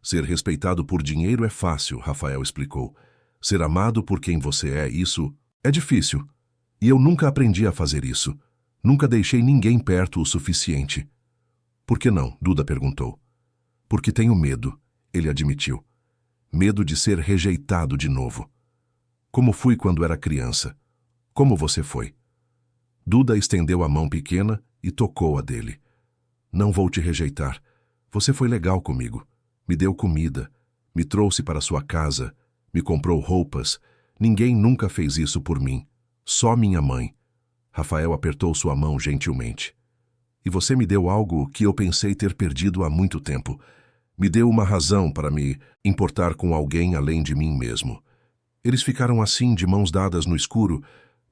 Ser respeitado por dinheiro é fácil", Rafael explicou. "Ser amado por quem você é, isso é difícil. E eu nunca aprendi a fazer isso. Nunca deixei ninguém perto o suficiente." "Por que não?", Duda perguntou. "Porque tenho medo", ele admitiu. "Medo de ser rejeitado de novo. Como fui quando era criança. Como você foi?" Duda estendeu a mão pequena e tocou a dele. "Não vou te rejeitar. Você foi legal comigo. Me deu comida, me trouxe para sua casa, me comprou roupas. Ninguém nunca fez isso por mim. Só minha mãe." Rafael apertou sua mão gentilmente. "E você me deu algo que eu pensei ter perdido há muito tempo. Me deu uma razão para me importar com alguém além de mim mesmo." Eles ficaram assim, de mãos dadas no escuro,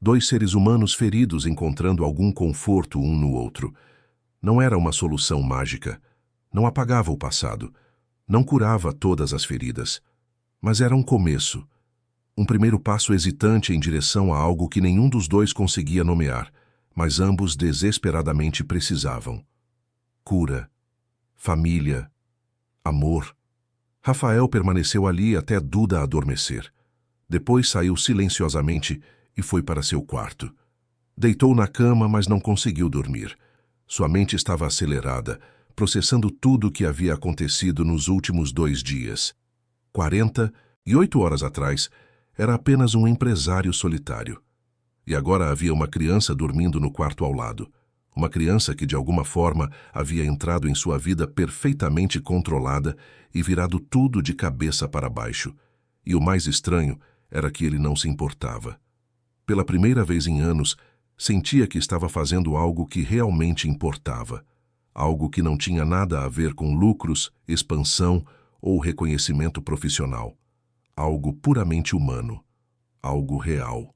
dois seres humanos feridos encontrando algum conforto um no outro. Não era uma solução mágica. Não apagava o passado. Não curava todas as feridas. Mas era um começo. Um primeiro passo hesitante em direção a algo que nenhum dos dois conseguia nomear, mas ambos desesperadamente precisavam. Cura. Família. Amor. Rafael permaneceu ali até Duda adormecer. Depois saiu silenciosamente e foi para seu quarto. Deitou na cama, mas não conseguiu dormir. Sua mente estava acelerada, processando tudo o que havia acontecido nos últimos 2 dias. 48 horas atrás, era apenas um empresário solitário. E agora havia uma criança dormindo no quarto ao lado. Uma criança que, de alguma forma, havia entrado em sua vida perfeitamente controlada e virado tudo de cabeça para baixo. E o mais estranho era que ele não se importava. Pela primeira vez em anos, sentia que estava fazendo algo que realmente importava. Algo que não tinha nada a ver com lucros, expansão ou reconhecimento profissional. Algo puramente humano. Algo real.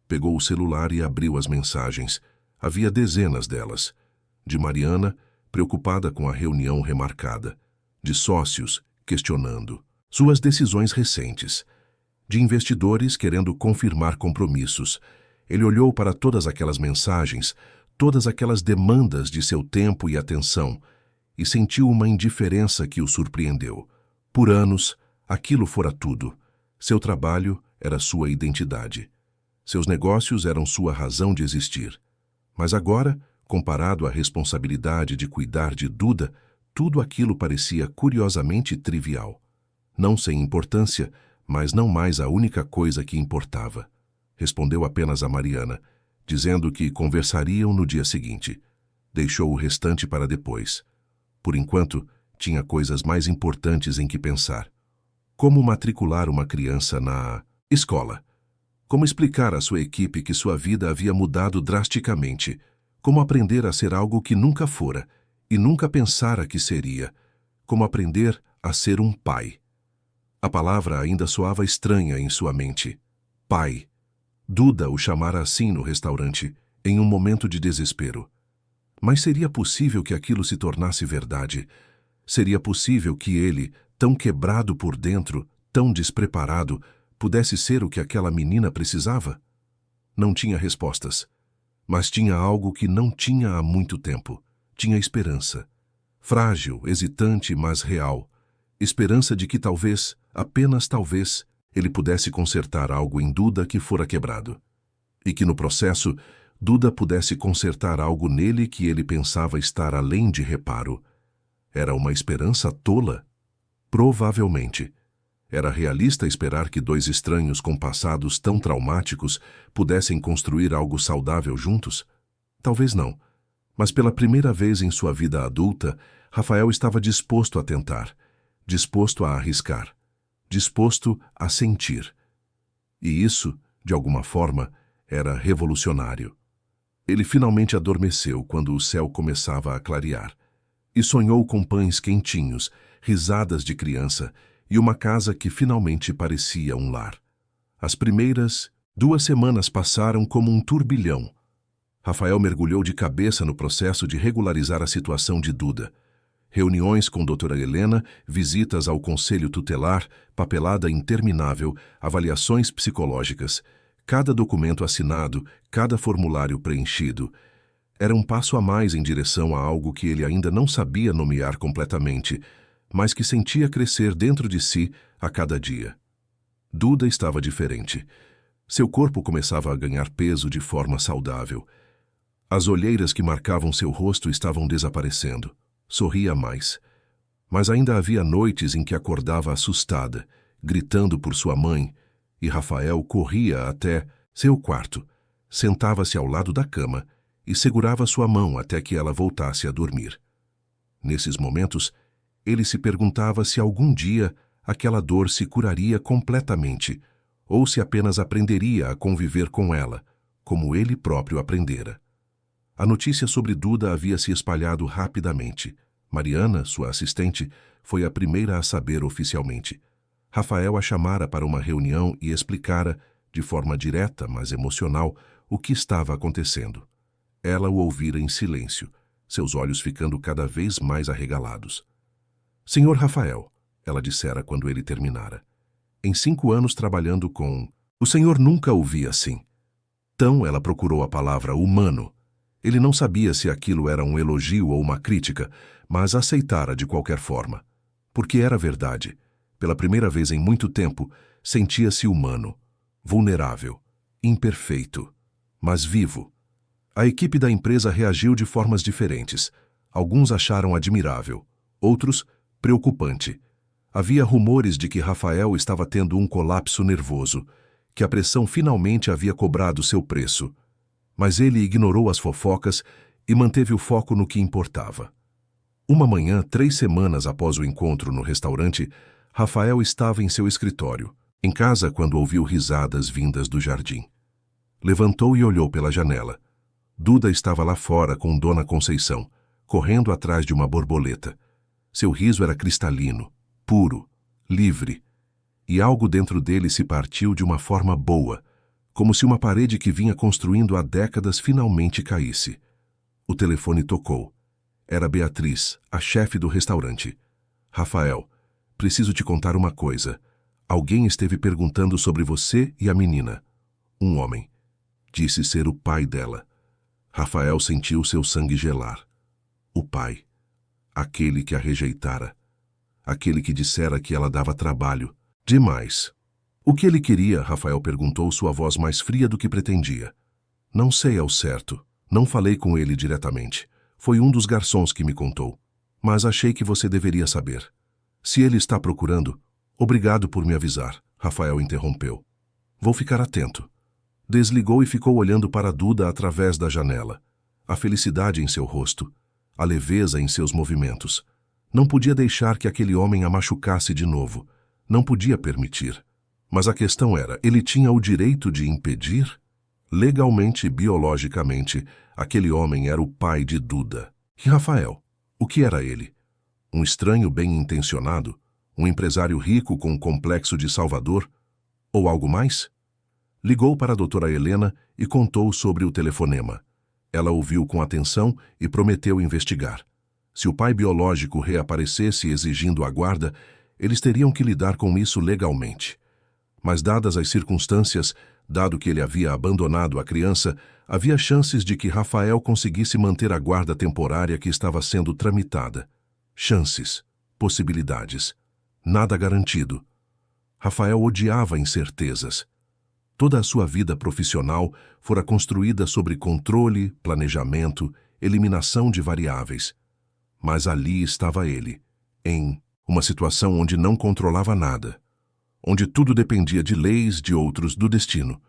Pegou o celular e abriu as mensagens. Havia dezenas delas. De Mariana, preocupada com a reunião remarcada. De sócios, questionando suas decisões recentes. De investidores querendo confirmar compromissos. Ele olhou para todas aquelas mensagens, todas aquelas demandas de seu tempo e atenção, e sentiu uma indiferença que o surpreendeu. Por anos, aquilo fora tudo. Seu trabalho era sua identidade. Seus negócios eram sua razão de existir. Mas agora, comparado à responsabilidade de cuidar de Duda, tudo aquilo parecia curiosamente trivial. Não sem importância, mas não mais a única coisa que importava. Respondeu apenas a Mariana, dizendo que conversariam no dia seguinte. Deixou o restante para depois. Por enquanto, tinha coisas mais importantes em que pensar. Como matricular uma criança na escola? Como explicar à sua equipe que sua vida havia mudado drasticamente? Como aprender a ser algo que nunca fora e nunca pensara que seria? Como aprender a ser um pai? A palavra ainda soava estranha em sua mente. Pai. Duda o chamara assim no restaurante, em um momento de desespero. Mas seria possível que aquilo se tornasse verdade? Seria possível que ele, tão quebrado por dentro, tão despreparado, pudesse ser o que aquela menina precisava? Não tinha respostas, mas tinha algo que não tinha há muito tempo. Tinha esperança. Frágil, hesitante, mas real. Esperança de que talvez, apenas talvez, ele pudesse consertar algo em Duda que fora quebrado. E que no processo, Duda pudesse consertar algo nele que ele pensava estar além de reparo. Era uma esperança tola? Provavelmente. Era realista esperar que dois estranhos com passados tão traumáticos pudessem construir algo saudável juntos? Talvez não. Mas pela primeira vez em sua vida adulta, Rafael estava disposto a tentar, disposto a arriscar, disposto a sentir. E isso, de alguma forma, era revolucionário. Ele finalmente adormeceu quando o céu começava a clarear, e sonhou com pães quentinhos, risadas de criança e uma casa que finalmente parecia um lar. As primeiras 2 semanas passaram como um turbilhão. Rafael mergulhou de cabeça no processo de regularizar a situação de Duda. Reuniões com doutora Helena, visitas ao conselho tutelar, papelada interminável, avaliações psicológicas, cada documento assinado, cada formulário preenchido. Era um passo a mais em direção a algo que ele ainda não sabia nomear completamente, mas que sentia crescer dentro de si a cada dia. Duda estava diferente. Seu corpo começava a ganhar peso de forma saudável. As olheiras que marcavam seu rosto estavam desaparecendo. Sorria mais. Mas ainda havia noites em que acordava assustada, gritando por sua mãe, e Rafael corria até seu quarto, sentava-se ao lado da cama e segurava sua mão até que ela voltasse a dormir. Nesses momentos, ele se perguntava se algum dia aquela dor se curaria completamente, ou se apenas aprenderia a conviver com ela, como ele próprio aprendera. A notícia sobre Duda havia se espalhado rapidamente. Mariana, sua assistente, foi a primeira a saber oficialmente. Rafael a chamara para uma reunião e explicara, de forma direta, mas emocional, o que estava acontecendo. Ela o ouvira em silêncio, seus olhos ficando cada vez mais arregalados. Senhor Rafael, ela dissera quando ele terminara. Em 5 anos trabalhando com... O senhor nunca o via assim. Então ela procurou a palavra humano. Ele não sabia se aquilo era um elogio ou uma crítica, mas aceitara de qualquer forma. Porque era verdade. Pela primeira vez em muito tempo, sentia-se humano, vulnerável, imperfeito, mas vivo. A equipe da empresa reagiu de formas diferentes. Alguns acharam admirável, outros preocupante. Havia rumores de que Rafael estava tendo um colapso nervoso, que a pressão finalmente havia cobrado seu preço. Mas ele ignorou as fofocas e manteve o foco no que importava. Uma manhã, 3 semanas após o encontro no restaurante, Rafael estava em seu escritório, em casa quando ouviu risadas vindas do jardim. Levantou e olhou pela janela. Duda estava lá fora com Dona Conceição, correndo atrás de uma borboleta. Seu riso era cristalino, puro, livre, e algo dentro dele se partiu de uma forma boa, como se uma parede que vinha construindo há décadas finalmente caísse. O telefone tocou. Era Beatriz, a chefe do restaurante. Rafael, preciso te contar uma coisa. Alguém esteve perguntando sobre você e a menina. Um homem. Disse ser o pai dela. Rafael sentiu seu sangue gelar. O pai. Aquele que a rejeitara. Aquele que dissera que ela dava trabalho. Demais. O que ele queria, Rafael perguntou, sua voz mais fria do que pretendia. Não sei ao certo. Não falei com ele diretamente. Foi um dos garçons que me contou. Mas achei que você deveria saber. Se ele está procurando, obrigado por me avisar. Rafael interrompeu. Vou ficar atento. Desligou e ficou olhando para Duda através da janela. A felicidade em seu rosto, a leveza em seus movimentos. Não podia deixar que aquele homem a machucasse de novo. Não podia permitir. Mas a questão era, ele tinha o direito de impedir? Legalmente e biologicamente, aquele homem era o pai de Duda. E Rafael? O que era ele? Um estranho bem-intencionado? Um empresário rico com um complexo de Salvador? Ou algo mais? Ligou para a doutora Helena e contou sobre o telefonema. Ela ouviu com atenção e prometeu investigar. Se o pai biológico reaparecesse exigindo a guarda, eles teriam que lidar com isso legalmente. Mas dadas as circunstâncias, dado que ele havia abandonado a criança, havia chances de que Rafael conseguisse manter a guarda temporária que estava sendo tramitada. Chances, possibilidades. Nada garantido. Rafael odiava incertezas. Toda a sua vida profissional fora construída sobre controle, planejamento, eliminação de variáveis. Mas ali estava ele, em uma situação onde não controlava nada, onde tudo dependia de leis, de outros, do destino.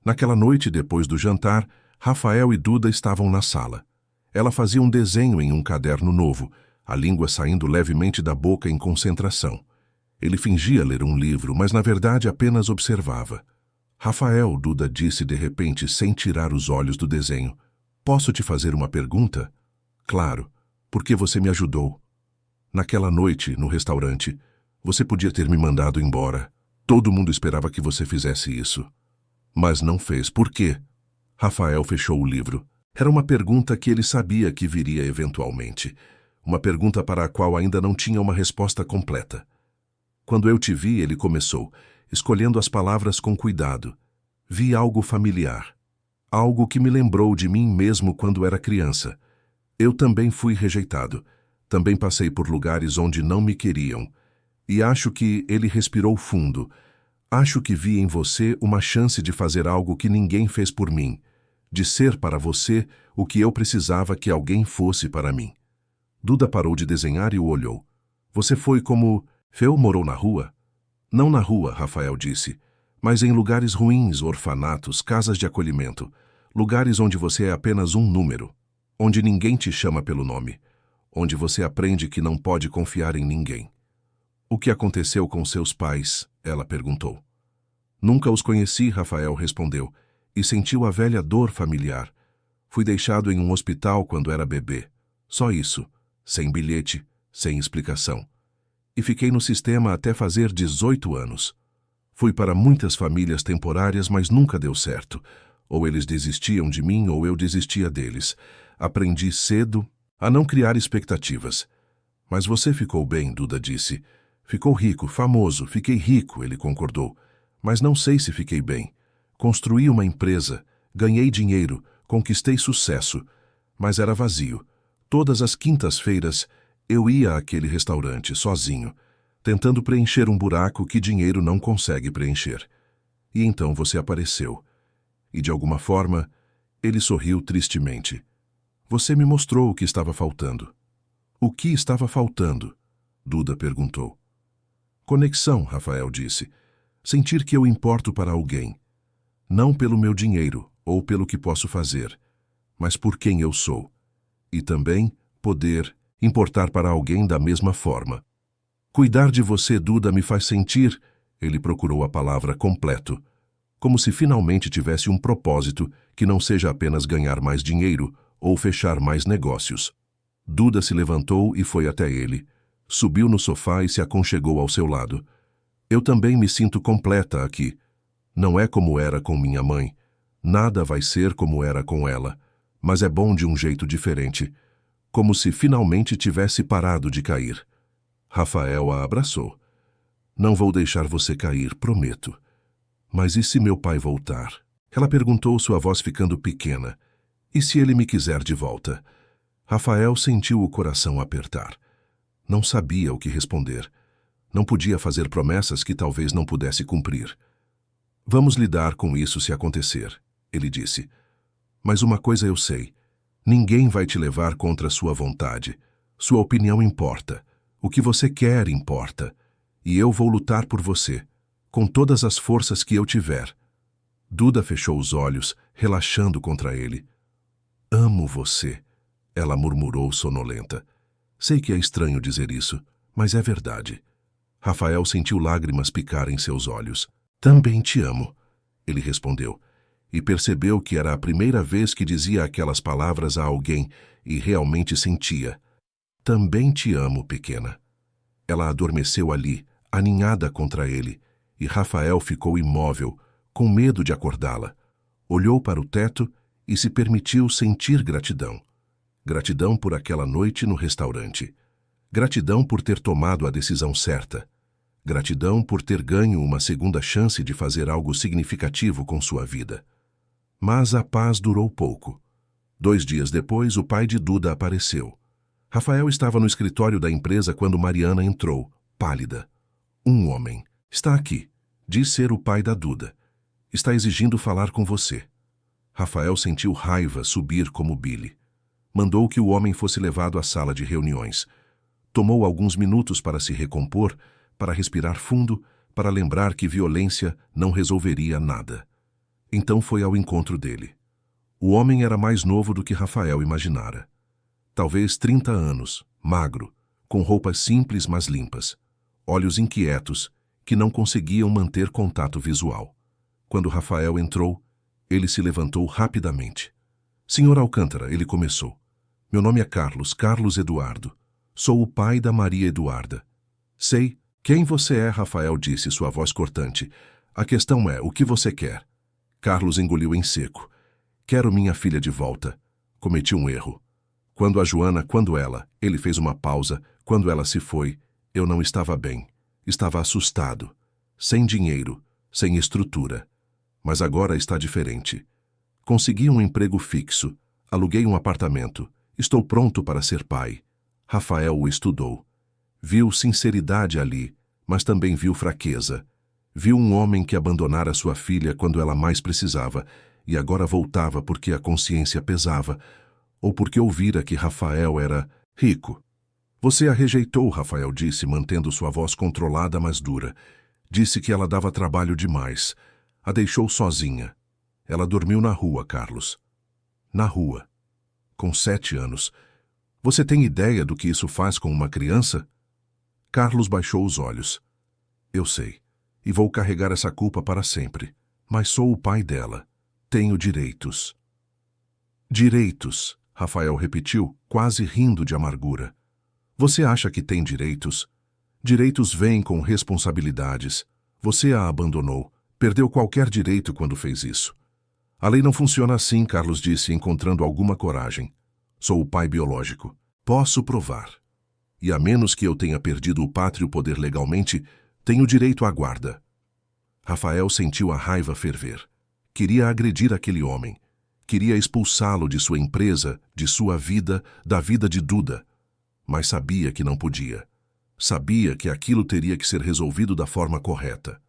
Naquela noite, depois do jantar, Rafael e Duda estavam na sala. Ela fazia um desenho em um caderno novo, a língua saindo levemente da boca em concentração. Ele fingia ler um livro, mas na verdade apenas observava. Rafael, Duda disse de repente, sem tirar os olhos do desenho. Posso te fazer uma pergunta? Claro, porque você me ajudou. Naquela noite, no restaurante, você podia ter me mandado embora. Todo mundo esperava que você fizesse isso. Mas não fez. Por quê? Rafael fechou o livro. Era uma pergunta que ele sabia que viria eventualmente. Uma pergunta para a qual ainda não tinha uma resposta completa. Quando eu te vi, ele começou, escolhendo as palavras com cuidado. Vi algo familiar. Algo que me lembrou de mim mesmo quando era criança. Eu também fui rejeitado. Também passei por lugares onde não me queriam. E acho que ele respirou fundo. Acho que vi em você uma chance de fazer algo que ninguém fez por mim. De ser para você o que eu precisava que alguém fosse para mim. Duda parou de desenhar e o olhou. Você foi como... Feu morou na rua? Não na rua, Rafael disse, mas em lugares ruins, orfanatos, casas de acolhimento. Lugares onde você é apenas um número. Onde ninguém te chama pelo nome. Onde você aprende que não pode confiar em ninguém. O que aconteceu com seus pais? Ela perguntou. Nunca os conheci, Rafael respondeu, e sentiu a velha dor familiar. Fui deixado em um hospital quando era bebê. Só isso, sem bilhete, sem explicação. E fiquei no sistema até fazer 18 anos. Fui para muitas famílias temporárias, mas nunca deu certo. Ou eles desistiam de mim, ou eu desistia deles. Aprendi cedo a não criar expectativas. Mas você ficou bem, Duda disse. Ficou rico, famoso, fiquei rico, ele concordou. Mas não sei se fiquei bem. Construí uma empresa, ganhei dinheiro, conquistei sucesso. Mas era vazio. Todas as quintas-feiras, eu ia àquele restaurante, sozinho, tentando preencher um buraco que dinheiro não consegue preencher. E então você apareceu. E de alguma forma, ele sorriu tristemente. Você me mostrou o que estava faltando. O que estava faltando? Duda perguntou. Conexão, Rafael disse. Sentir que eu importo para alguém. Não pelo meu dinheiro ou pelo que posso fazer, mas por quem eu sou. E também poder importar para alguém da mesma forma. Cuidar de você, Duda, me faz sentir, ele procurou a palavra completo, como se finalmente tivesse um propósito que não seja apenas ganhar mais dinheiro ou fechar mais negócios. Duda se levantou e foi até ele. Subiu no sofá e se aconchegou ao seu lado. Eu também me sinto completa aqui. Não é como era com minha mãe. Nada vai ser como era com ela. Mas é bom de um jeito diferente. Como se finalmente tivesse parado de cair. Rafael a abraçou. Não vou deixar você cair, prometo. Mas e se meu pai voltar? Ela perguntou, sua voz ficando pequena. E se ele me quiser de volta? Rafael sentiu o coração apertar. Não sabia o que responder. Não podia fazer promessas que talvez não pudesse cumprir. Vamos lidar com isso se acontecer, ele disse. Mas uma coisa eu sei. Ninguém vai te levar contra sua vontade. Sua opinião importa. O que você quer importa. E eu vou lutar por você. com todas as forças que eu tiver. Duda fechou os olhos, relaxando contra ele. Amo você, ela murmurou sonolenta. Sei que é estranho dizer isso, mas é verdade. Rafael sentiu lágrimas picar em seus olhos. Também te amo, ele respondeu, e percebeu que era a primeira vez que dizia aquelas palavras a alguém e realmente sentia. Também te amo, pequena. Ela adormeceu ali, aninhada contra ele, e Rafael ficou imóvel, com medo de acordá-la. Olhou para o teto e se permitiu sentir gratidão. Gratidão por aquela noite no restaurante. Gratidão por ter tomado a decisão certa. Gratidão por ter ganho uma segunda chance de fazer algo significativo com sua vida. Mas a paz durou pouco. 2 dias depois, o pai de Duda apareceu. Rafael estava no escritório da empresa quando Mariana entrou, pálida. Um homem. Está aqui. Diz ser o pai da Duda. Está exigindo falar com você. Rafael sentiu raiva subir como bile. Mandou que o homem fosse levado à sala de reuniões. Tomou alguns minutos para se recompor, para respirar fundo, para lembrar que violência não resolveria nada. Então foi ao encontro dele. O homem era mais novo do que Rafael imaginara. Talvez 30 anos, magro, com roupas simples mas limpas, olhos inquietos, que não conseguiam manter contato visual. Quando Rafael entrou, ele se levantou rapidamente. Senhor Alcântara, ele começou. Meu nome é Carlos Eduardo. Sou o pai da Maria Eduarda. Sei quem você é, Rafael disse, sua voz cortante. A questão é, o que você quer? Carlos engoliu em seco. Quero minha filha de volta. Cometi um erro. Quando ela, ele fez uma pausa, quando ela se foi, eu não estava bem. Estava assustado. Sem dinheiro, sem estrutura. Mas agora está diferente. Consegui um emprego fixo. Aluguei um apartamento. Estou pronto para ser pai. Rafael o estudou. Viu sinceridade ali, mas também viu fraqueza. Viu um homem que abandonara sua filha quando ela mais precisava e agora voltava porque a consciência pesava ou porque ouvira que Rafael era rico. Você a rejeitou, Rafael disse, mantendo sua voz controlada, mas dura. Disse que ela dava trabalho demais. A deixou sozinha. Ela dormiu na rua, Carlos. Na rua. Com 7 anos. Você tem ideia do que isso faz com uma criança? Carlos baixou os olhos. Eu sei. E vou carregar essa culpa para sempre. Mas sou o pai dela. Tenho direitos. Direitos, Rafael repetiu, quase rindo de amargura. Você acha que tem direitos? Direitos vêm com responsabilidades. Você a abandonou. Perdeu qualquer direito quando fez isso. A lei não funciona assim, Carlos disse, encontrando alguma coragem. Sou o pai biológico. Posso provar. E a menos que eu tenha perdido o pátrio poder legalmente, tenho direito à guarda. Rafael sentiu a raiva ferver. Queria agredir aquele homem. Queria expulsá-lo de sua empresa, de sua vida, da vida de Duda. Mas sabia que não podia. Sabia que aquilo teria que ser resolvido da forma correta.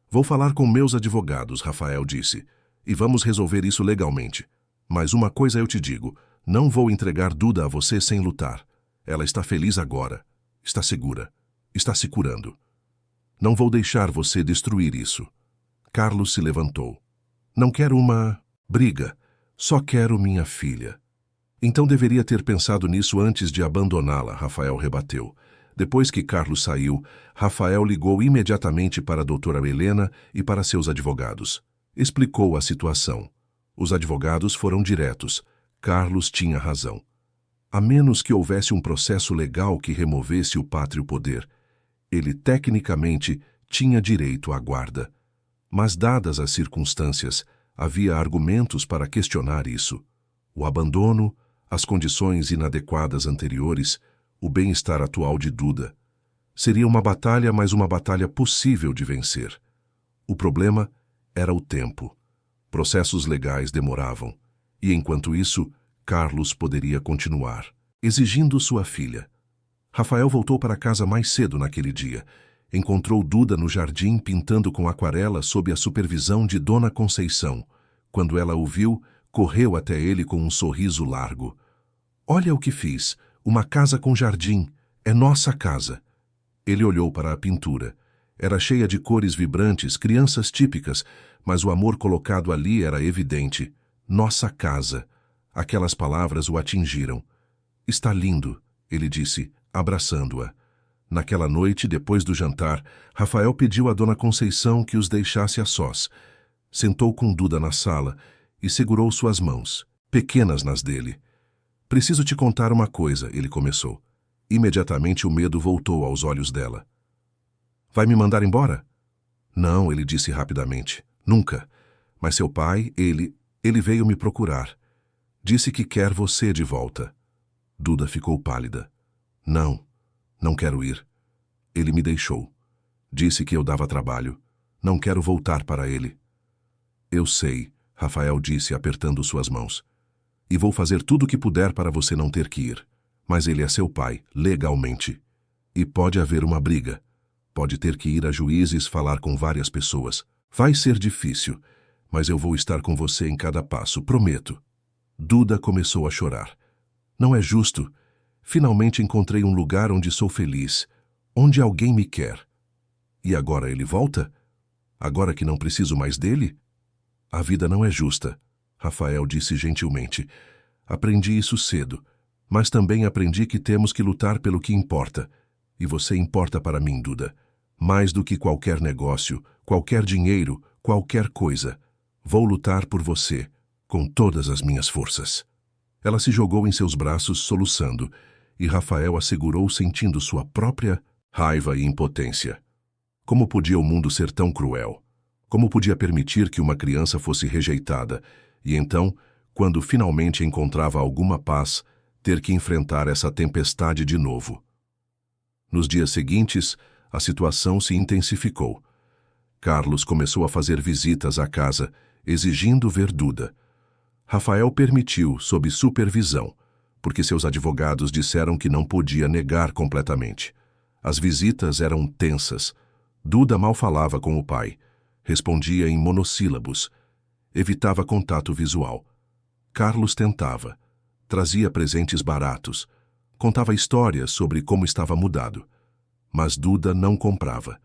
Vou falar com meus advogados, Rafael disse, e vamos resolver isso legalmente. Mas uma coisa eu te digo, não vou entregar Duda a você sem lutar. Ela está feliz agora. Está segura. Está se curando. Não vou deixar você destruir isso. Carlos se levantou. Não quero uma briga. Só quero minha filha. Então deveria ter pensado nisso antes de abandoná-la, Rafael rebateu. Depois que Carlos saiu, Rafael ligou imediatamente para a doutora Helena e para seus advogados. Explicou a situação. Os advogados foram diretos. Carlos tinha razão. A menos que houvesse um processo legal que removesse o pátrio poder, ele tecnicamente tinha direito à guarda. Mas dadas as circunstâncias, havia argumentos para questionar isso. O abandono, as condições inadequadas anteriores, o bem-estar atual de Duda. Seria uma batalha, mas uma batalha possível de vencer. O problema era o tempo. Processos legais demoravam. E enquanto isso, Carlos poderia continuar, exigindo sua filha. Rafael voltou para casa mais cedo naquele dia. Encontrou Duda no jardim pintando com aquarela sob a supervisão de Dona Conceição. Quando ela o viu, correu até ele com um sorriso largo. Olha o que fiz. Uma casa com jardim. É nossa casa. Ele olhou para a pintura. Era cheia de cores vibrantes, crianças típicas, mas o amor colocado ali era evidente. Nossa casa. Aquelas palavras o atingiram. Está lindo, ele disse, abraçando-a. Naquela noite, depois do jantar, Rafael pediu a Dona Conceição que os deixasse a sós. Sentou com Duda na sala e segurou suas mãos, pequenas nas dele. Preciso te contar uma coisa, ele começou. Imediatamente o medo voltou aos olhos dela. Vai me mandar embora? Não, ele disse rapidamente. Nunca. Mas seu pai, ele veio me procurar. Disse que quer você de volta. Duda ficou pálida. Não quero ir. Ele me deixou. Disse que eu dava trabalho. Não quero voltar para ele. Eu sei, Rafael disse, apertando suas mãos. E vou fazer tudo o que puder para você não ter que ir. Mas ele é seu pai, legalmente. E pode haver uma briga. Pode ter que ir a juízes falar com várias pessoas. Vai ser difícil, mas eu vou estar com você em cada passo, prometo. Duda começou a chorar. Não é justo. Finalmente encontrei um lugar onde sou feliz, onde alguém me quer. E agora ele volta? Agora que não preciso mais dele? A vida não é justa, Rafael disse gentilmente. Aprendi isso cedo, mas também aprendi que temos que lutar pelo que importa. E você importa para mim, Duda. Mais do que qualquer negócio, qualquer dinheiro, qualquer coisa. Vou lutar por você, com todas as minhas forças. Ela se jogou em seus braços, soluçando, e Rafael a segurou sentindo sua própria raiva e impotência. Como podia o mundo ser tão cruel? Como podia permitir que uma criança fosse rejeitada e então, quando finalmente encontrava alguma paz, ter que enfrentar essa tempestade de novo? Nos dias seguintes, a situação se intensificou. Carlos começou a fazer visitas à casa, exigindo ver Duda. Rafael permitiu, sob supervisão, porque seus advogados disseram que não podia negar completamente. As visitas eram tensas. Duda mal falava com o pai. Respondia em monossílabos. Evitava contato visual. Carlos tentava. Trazia presentes baratos. Contava histórias sobre como estava mudado. Mas Duda não comprava.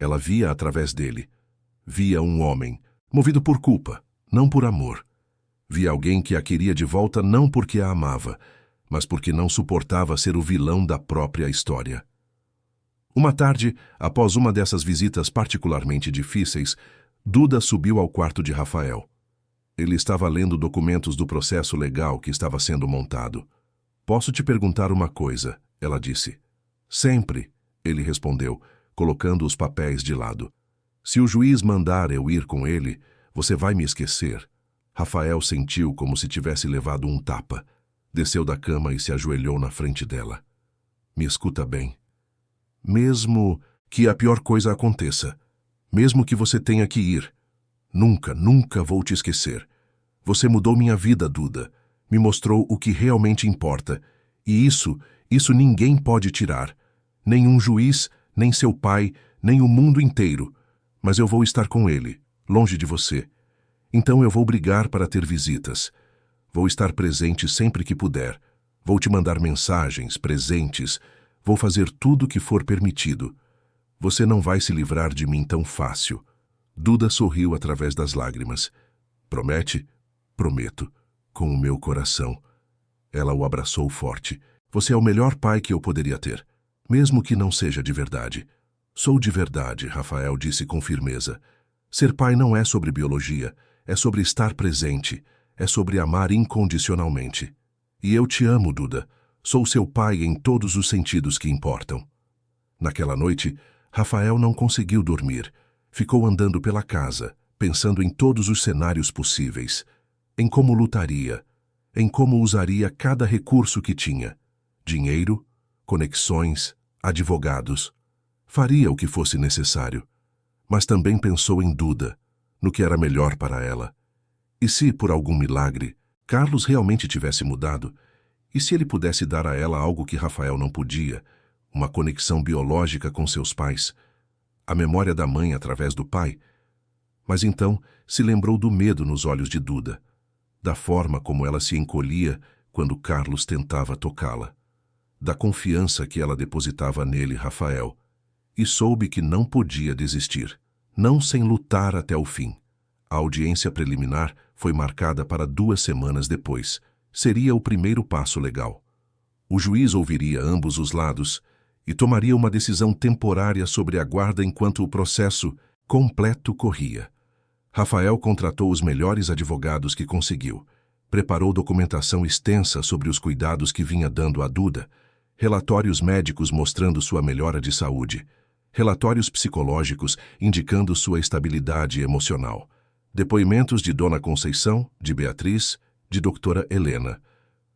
Ela via através dele. Via um homem, movido por culpa, não por amor. Via alguém que a queria de volta não porque a amava, mas porque não suportava ser o vilão da própria história. Uma tarde, após uma dessas visitas particularmente difíceis, Duda subiu ao quarto de Rafael. Ele estava lendo documentos do processo legal que estava sendo montado. Posso te perguntar uma coisa, ela disse. Sempre, ele respondeu, colocando os papéis de lado. Se o juiz mandar eu ir com ele, você vai me esquecer? Rafael sentiu como se tivesse levado um tapa. Desceu da cama e se ajoelhou na frente dela. Me escuta bem. Mesmo que a pior coisa aconteça, mesmo que você tenha que ir, nunca vou te esquecer. Você mudou minha vida, Duda. Me mostrou o que realmente importa. E isso ninguém pode tirar. Nem um juiz, nem seu pai, nem o mundo inteiro. Mas eu vou estar com ele, longe de você. Então eu vou brigar para ter visitas. Vou estar presente sempre que puder. Vou te mandar mensagens, presentes. Vou fazer tudo o que for permitido. Você não vai se livrar de mim tão fácil. Duda sorriu através das lágrimas. Promete? Prometo. Com o meu coração. Ela o abraçou forte. Você é o melhor pai que eu poderia ter. Mesmo que não seja de verdade. Sou de verdade, Rafael disse com firmeza. Ser pai não é sobre biologia. É sobre estar presente. É sobre amar incondicionalmente. E eu te amo, Duda. Sou seu pai em todos os sentidos que importam. Naquela noite, Rafael não conseguiu dormir. Ficou andando pela casa, pensando em todos os cenários possíveis. Em como lutaria. Em como usaria cada recurso que tinha. Dinheiro, conexões, advogados. Faria o que fosse necessário. Mas também pensou em Duda, no que era melhor para ela. E se, por algum milagre, Carlos realmente tivesse mudado, e se ele pudesse dar a ela algo que Rafael não podia, uma conexão biológica com seus pais, a memória da mãe através do pai? Mas então se lembrou do medo nos olhos de Duda, da forma como ela se encolhia quando Carlos tentava tocá-la, da confiança que ela depositava nele, Rafael, e soube que não podia desistir, não sem lutar até o fim. A audiência preliminar foi marcada para 2 semanas depois. Seria o primeiro passo legal. O juiz ouviria ambos os lados e tomaria uma decisão temporária sobre a guarda enquanto o processo completo corria. Rafael contratou os melhores advogados que conseguiu. Preparou documentação extensa sobre os cuidados que vinha dando a Duda, relatórios médicos mostrando sua melhora de saúde, relatórios psicológicos indicando sua estabilidade emocional, depoimentos de Dona Conceição, de Beatriz, de doutora Helena.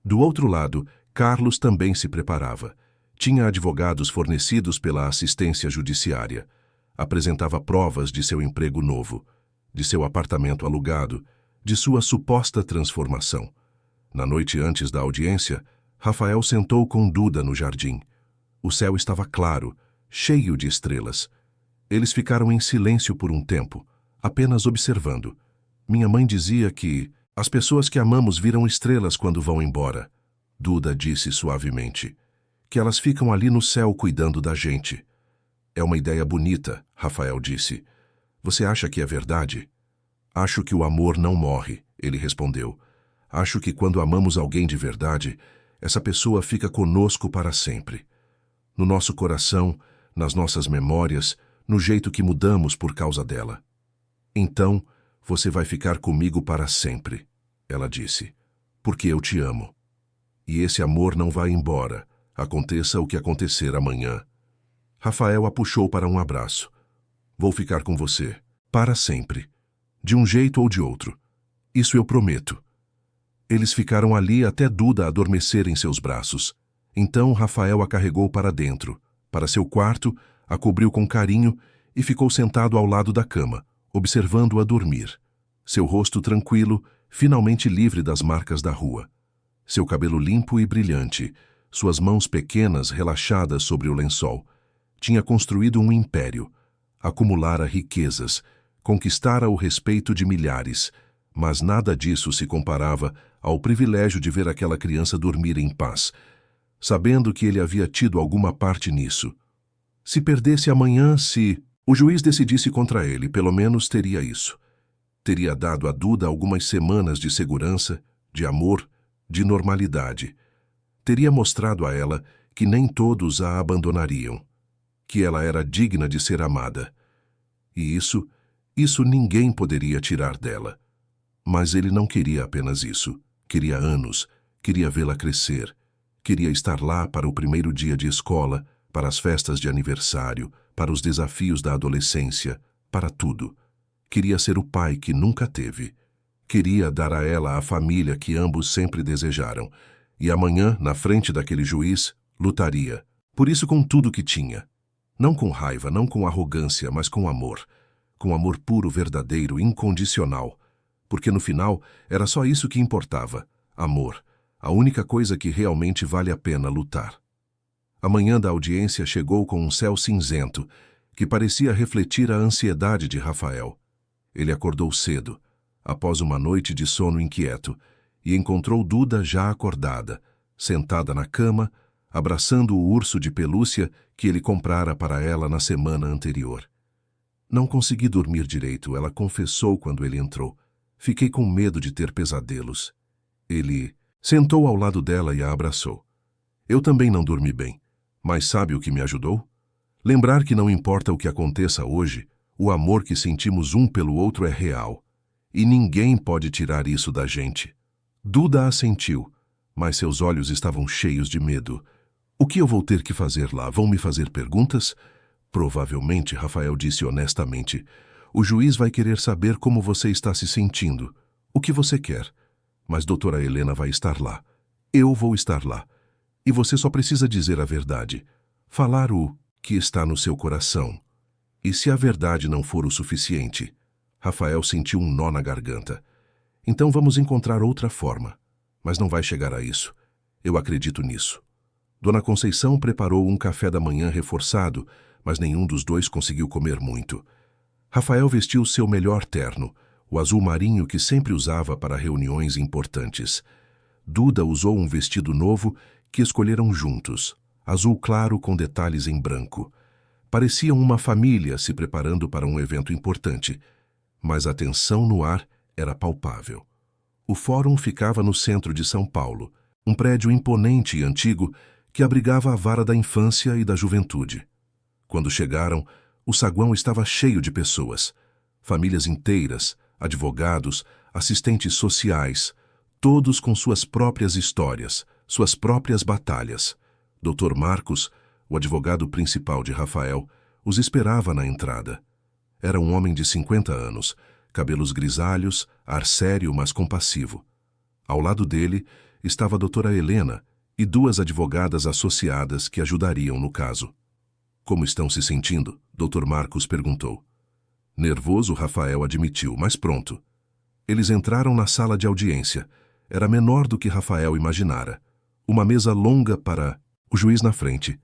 Do outro lado, Carlos também se preparava. Tinha advogados fornecidos pela assistência judiciária. Apresentava provas de seu emprego novo, de seu apartamento alugado, de sua suposta transformação. Na noite antes da audiência, Rafael sentou com Duda no jardim. O céu estava claro, cheio de estrelas. Eles ficaram em silêncio por um tempo, apenas observando. Minha mãe dizia que as pessoas que amamos viram estrelas quando vão embora. Duda disse suavemente. Que elas ficam ali no céu cuidando da gente. É uma ideia bonita, Rafael disse. Você acha que é verdade? Acho que o amor não morre, ele respondeu. Acho que quando amamos alguém de verdade, essa pessoa fica conosco para sempre. No nosso coração, nas nossas memórias, no jeito que mudamos por causa dela. Então, você vai ficar comigo para sempre, ela disse, porque eu te amo. E esse amor não vai embora, aconteça o que acontecer amanhã. Rafael a puxou para um abraço. Vou ficar com você, para sempre, de um jeito ou de outro. Isso eu prometo. Eles ficaram ali até Duda adormecer em seus braços. Então Rafael a carregou para dentro, para seu quarto, a cobriu com carinho e ficou sentado ao lado da cama, observando-a dormir. Seu rosto tranquilo, finalmente livre das marcas da rua. Seu cabelo limpo e brilhante, suas mãos pequenas relaxadas sobre o lençol. Tinha construído um império, acumulara riquezas, conquistara o respeito de milhares, mas nada disso se comparava ao privilégio de ver aquela criança dormir em paz, sabendo que ele havia tido alguma parte nisso. Se perdesse amanhã, se o juiz decidisse contra ele, pelo menos teria isso. Teria dado a Duda algumas semanas de segurança, de amor, de normalidade. Teria mostrado a ela que nem todos a abandonariam, que ela era digna de ser amada. E isso ninguém poderia tirar dela. Mas ele não queria apenas isso. Queria anos, queria vê-la crescer. Queria estar lá para o primeiro dia de escola, para as festas de aniversário, para os desafios da adolescência, para tudo. Queria ser o pai que nunca teve. Queria dar a ela a família que ambos sempre desejaram. E amanhã, na frente daquele juiz, lutaria. Por isso com tudo que tinha. Não com raiva, não com arrogância, mas com amor. Com amor puro, verdadeiro, incondicional. Porque no final, era só isso que importava. Amor. A única coisa que realmente vale a pena lutar. A manhã da audiência chegou com um céu cinzento, que parecia refletir a ansiedade de Rafael. Ele acordou cedo, após uma noite de sono inquieto, e encontrou Duda já acordada, sentada na cama, abraçando o urso de pelúcia que ele comprara para ela na semana anterior. Não consegui dormir direito, ela confessou quando ele entrou. Fiquei com medo de ter pesadelos. Ele sentou ao lado dela e a abraçou. Eu também não dormi bem, mas sabe o que me ajudou? Lembrar que não importa o que aconteça hoje, o amor que sentimos um pelo outro é real. E ninguém pode tirar isso da gente. Duda assentiu, mas seus olhos estavam cheios de medo. O que eu vou ter que fazer lá? Vão me fazer perguntas? Provavelmente, Rafael disse honestamente. O juiz vai querer saber como você está se sentindo. O que você quer? Mas doutora Helena vai estar lá. Eu vou estar lá. E você só precisa dizer a verdade. Falar o que está no seu coração. E se a verdade não for o suficiente? Rafael sentiu um nó na garganta. Então vamos encontrar outra forma. Mas não vai chegar a isso. Eu acredito nisso. Dona Conceição preparou um café da manhã reforçado, mas nenhum dos dois conseguiu comer muito. Rafael vestiu seu melhor terno, o azul marinho que sempre usava para reuniões importantes. Duda usou um vestido novo que escolheram juntos, azul claro com detalhes em branco. Pareciam uma família se preparando para um evento importante, mas a tensão no ar era palpável. O fórum ficava no centro de São Paulo, um prédio imponente e antigo que abrigava a vara da infância e da juventude. Quando chegaram, o saguão estava cheio de pessoas, famílias inteiras, advogados, assistentes sociais, todos com suas próprias histórias, suas próprias batalhas. Dr. Marcos, o advogado principal de Rafael, os esperava na entrada. Era um homem de 50 anos, cabelos grisalhos, ar sério, mas compassivo. Ao lado dele estava a doutora Helena e duas advogadas associadas que ajudariam no caso. Como estão se sentindo? Dr. Marcos perguntou. Nervoso, Rafael admitiu, mas pronto. Eles entraram na sala de audiência. Era menor do que Rafael imaginara. Uma mesa longa para o juiz na frente,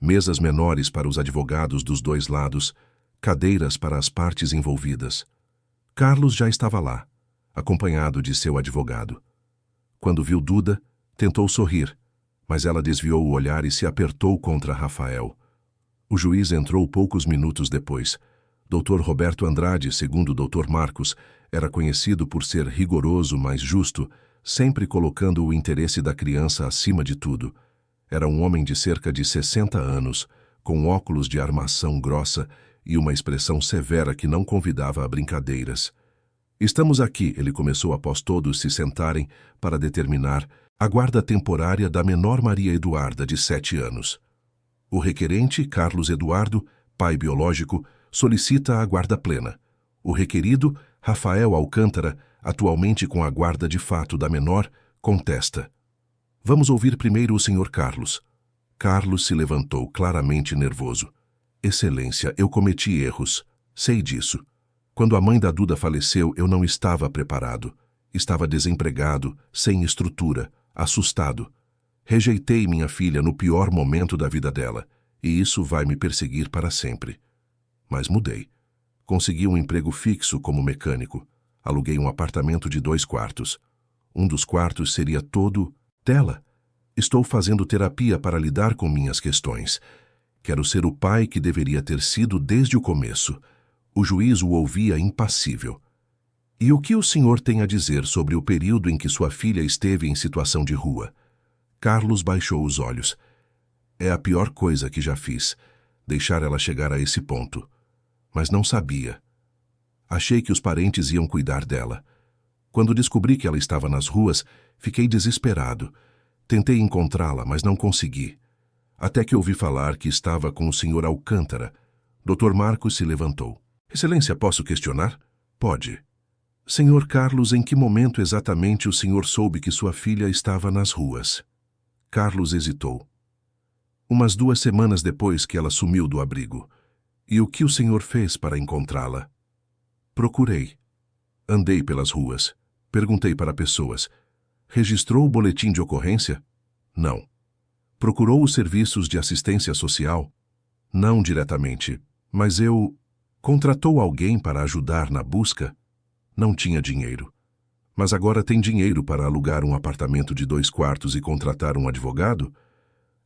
mesas menores para os advogados dos dois lados, cadeiras para as partes envolvidas. Carlos já estava lá, acompanhado de seu advogado. Quando viu Duda, tentou sorrir, mas ela desviou o olhar e se apertou contra Rafael. O juiz entrou poucos minutos depois. Dr. Roberto Andrade, segundo Dr. Marcos, era conhecido por ser rigoroso, mas justo, sempre colocando o interesse da criança acima de tudo. Era um homem de cerca de 60 anos, com óculos de armação grossa e uma expressão severa que não convidava a brincadeiras. Estamos aqui, ele começou após todos se sentarem para determinar a guarda temporária da menor Maria Eduarda, de 7 anos. O requerente, Carlos Eduardo, pai biológico, solicita a guarda plena. O requerido, Rafael Alcântara, atualmente com a guarda de fato da menor, contesta. Vamos ouvir primeiro o Sr. Carlos. Carlos se levantou, claramente nervoso. Excelência, eu cometi erros. Sei disso. Quando a mãe da Duda faleceu, eu não estava preparado. Estava desempregado, sem estrutura, assustado. Rejeitei minha filha no pior momento da vida dela, e isso vai me perseguir para sempre. Mas mudei. Consegui um emprego fixo como mecânico. Aluguei um apartamento de 2 quartos. Um dos quartos seria todo dela. Estou fazendo terapia para lidar com minhas questões. Quero ser o pai que deveria ter sido desde o começo. O juiz o ouvia impassível. E o que o senhor tem a dizer sobre o período em que sua filha esteve em situação de rua? Carlos baixou os olhos. É a pior coisa que já fiz, deixar ela chegar a esse ponto. Mas não sabia. Achei que os parentes iam cuidar dela. Quando descobri que ela estava nas ruas, fiquei desesperado. Tentei encontrá-la, mas não consegui. Até que ouvi falar que estava com o Sr. Alcântara. Dr. Marcos se levantou. Excelência, posso questionar? Pode. Senhor Carlos, em que momento exatamente o senhor soube que sua filha estava nas ruas? Carlos hesitou. Umas 2 semanas depois que ela sumiu do abrigo. E o que o senhor fez para encontrá-la? Procurei. Andei pelas ruas. Perguntei para pessoas. Registrou o boletim de ocorrência? Não. Procurou os serviços de assistência social? Não diretamente, mas eu... Contratou alguém para ajudar na busca? Não tinha dinheiro. Mas agora tem dinheiro para alugar um apartamento de 2 quartos e contratar um advogado?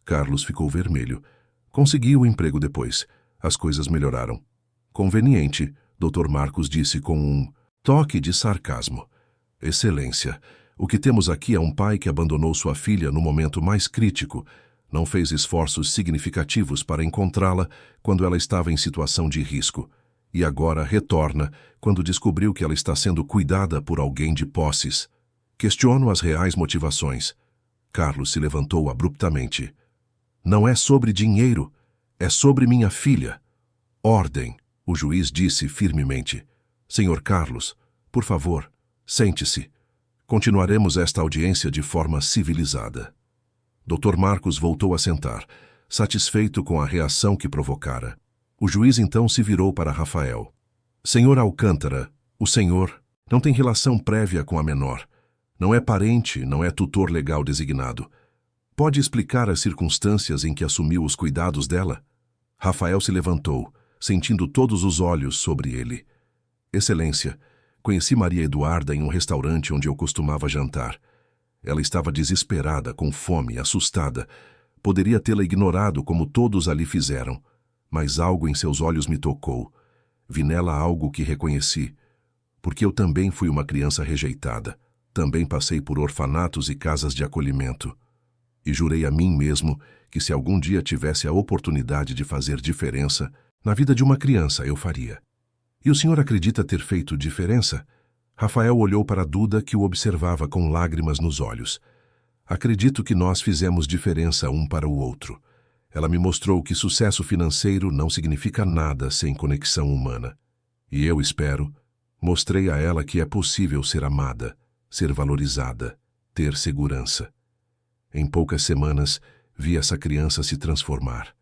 Carlos ficou vermelho. Consegui o emprego depois. As coisas melhoraram. Conveniente, Dr. Marcos disse com um toque de sarcasmo. Excelência, o que temos aqui é um pai que abandonou sua filha no momento mais crítico. Não fez esforços significativos para encontrá-la quando ela estava em situação de risco. E agora retorna quando descobriu que ela está sendo cuidada por alguém de posses. Questiono as reais motivações. Carlos se levantou abruptamente. Não é sobre dinheiro, é sobre minha filha. Ordem, o juiz disse firmemente. Senhor Carlos, por favor, sente-se. Continuaremos esta audiência de forma civilizada. Dr. Marcos voltou a sentar, satisfeito com a reação que provocara. O juiz então se virou para Rafael. Senhor Alcântara, o senhor não tem relação prévia com a menor. Não é parente, não é tutor legal designado. Pode explicar as circunstâncias em que assumiu os cuidados dela? Rafael se levantou, sentindo todos os olhos sobre ele. Excelência, conheci Maria Eduarda em um restaurante onde eu costumava jantar. Ela estava desesperada, com fome, assustada. Poderia tê-la ignorado como todos ali fizeram. mas algo em seus olhos me tocou. Vi nela algo que reconheci, porque eu também fui uma criança rejeitada. Também passei por orfanatos e casas de acolhimento. E jurei a mim mesmo que se algum dia tivesse a oportunidade de fazer diferença na vida de uma criança, eu faria. E o senhor acredita ter feito diferença? Rafael olhou para Duda, que o observava com lágrimas nos olhos. Acredito que nós fizemos diferença um para o outro. Ela me mostrou que sucesso financeiro não significa nada sem conexão humana. E eu espero, mostrei a ela que é possível ser amada, ser valorizada, ter segurança. Em poucas semanas, vi essa criança se transformar.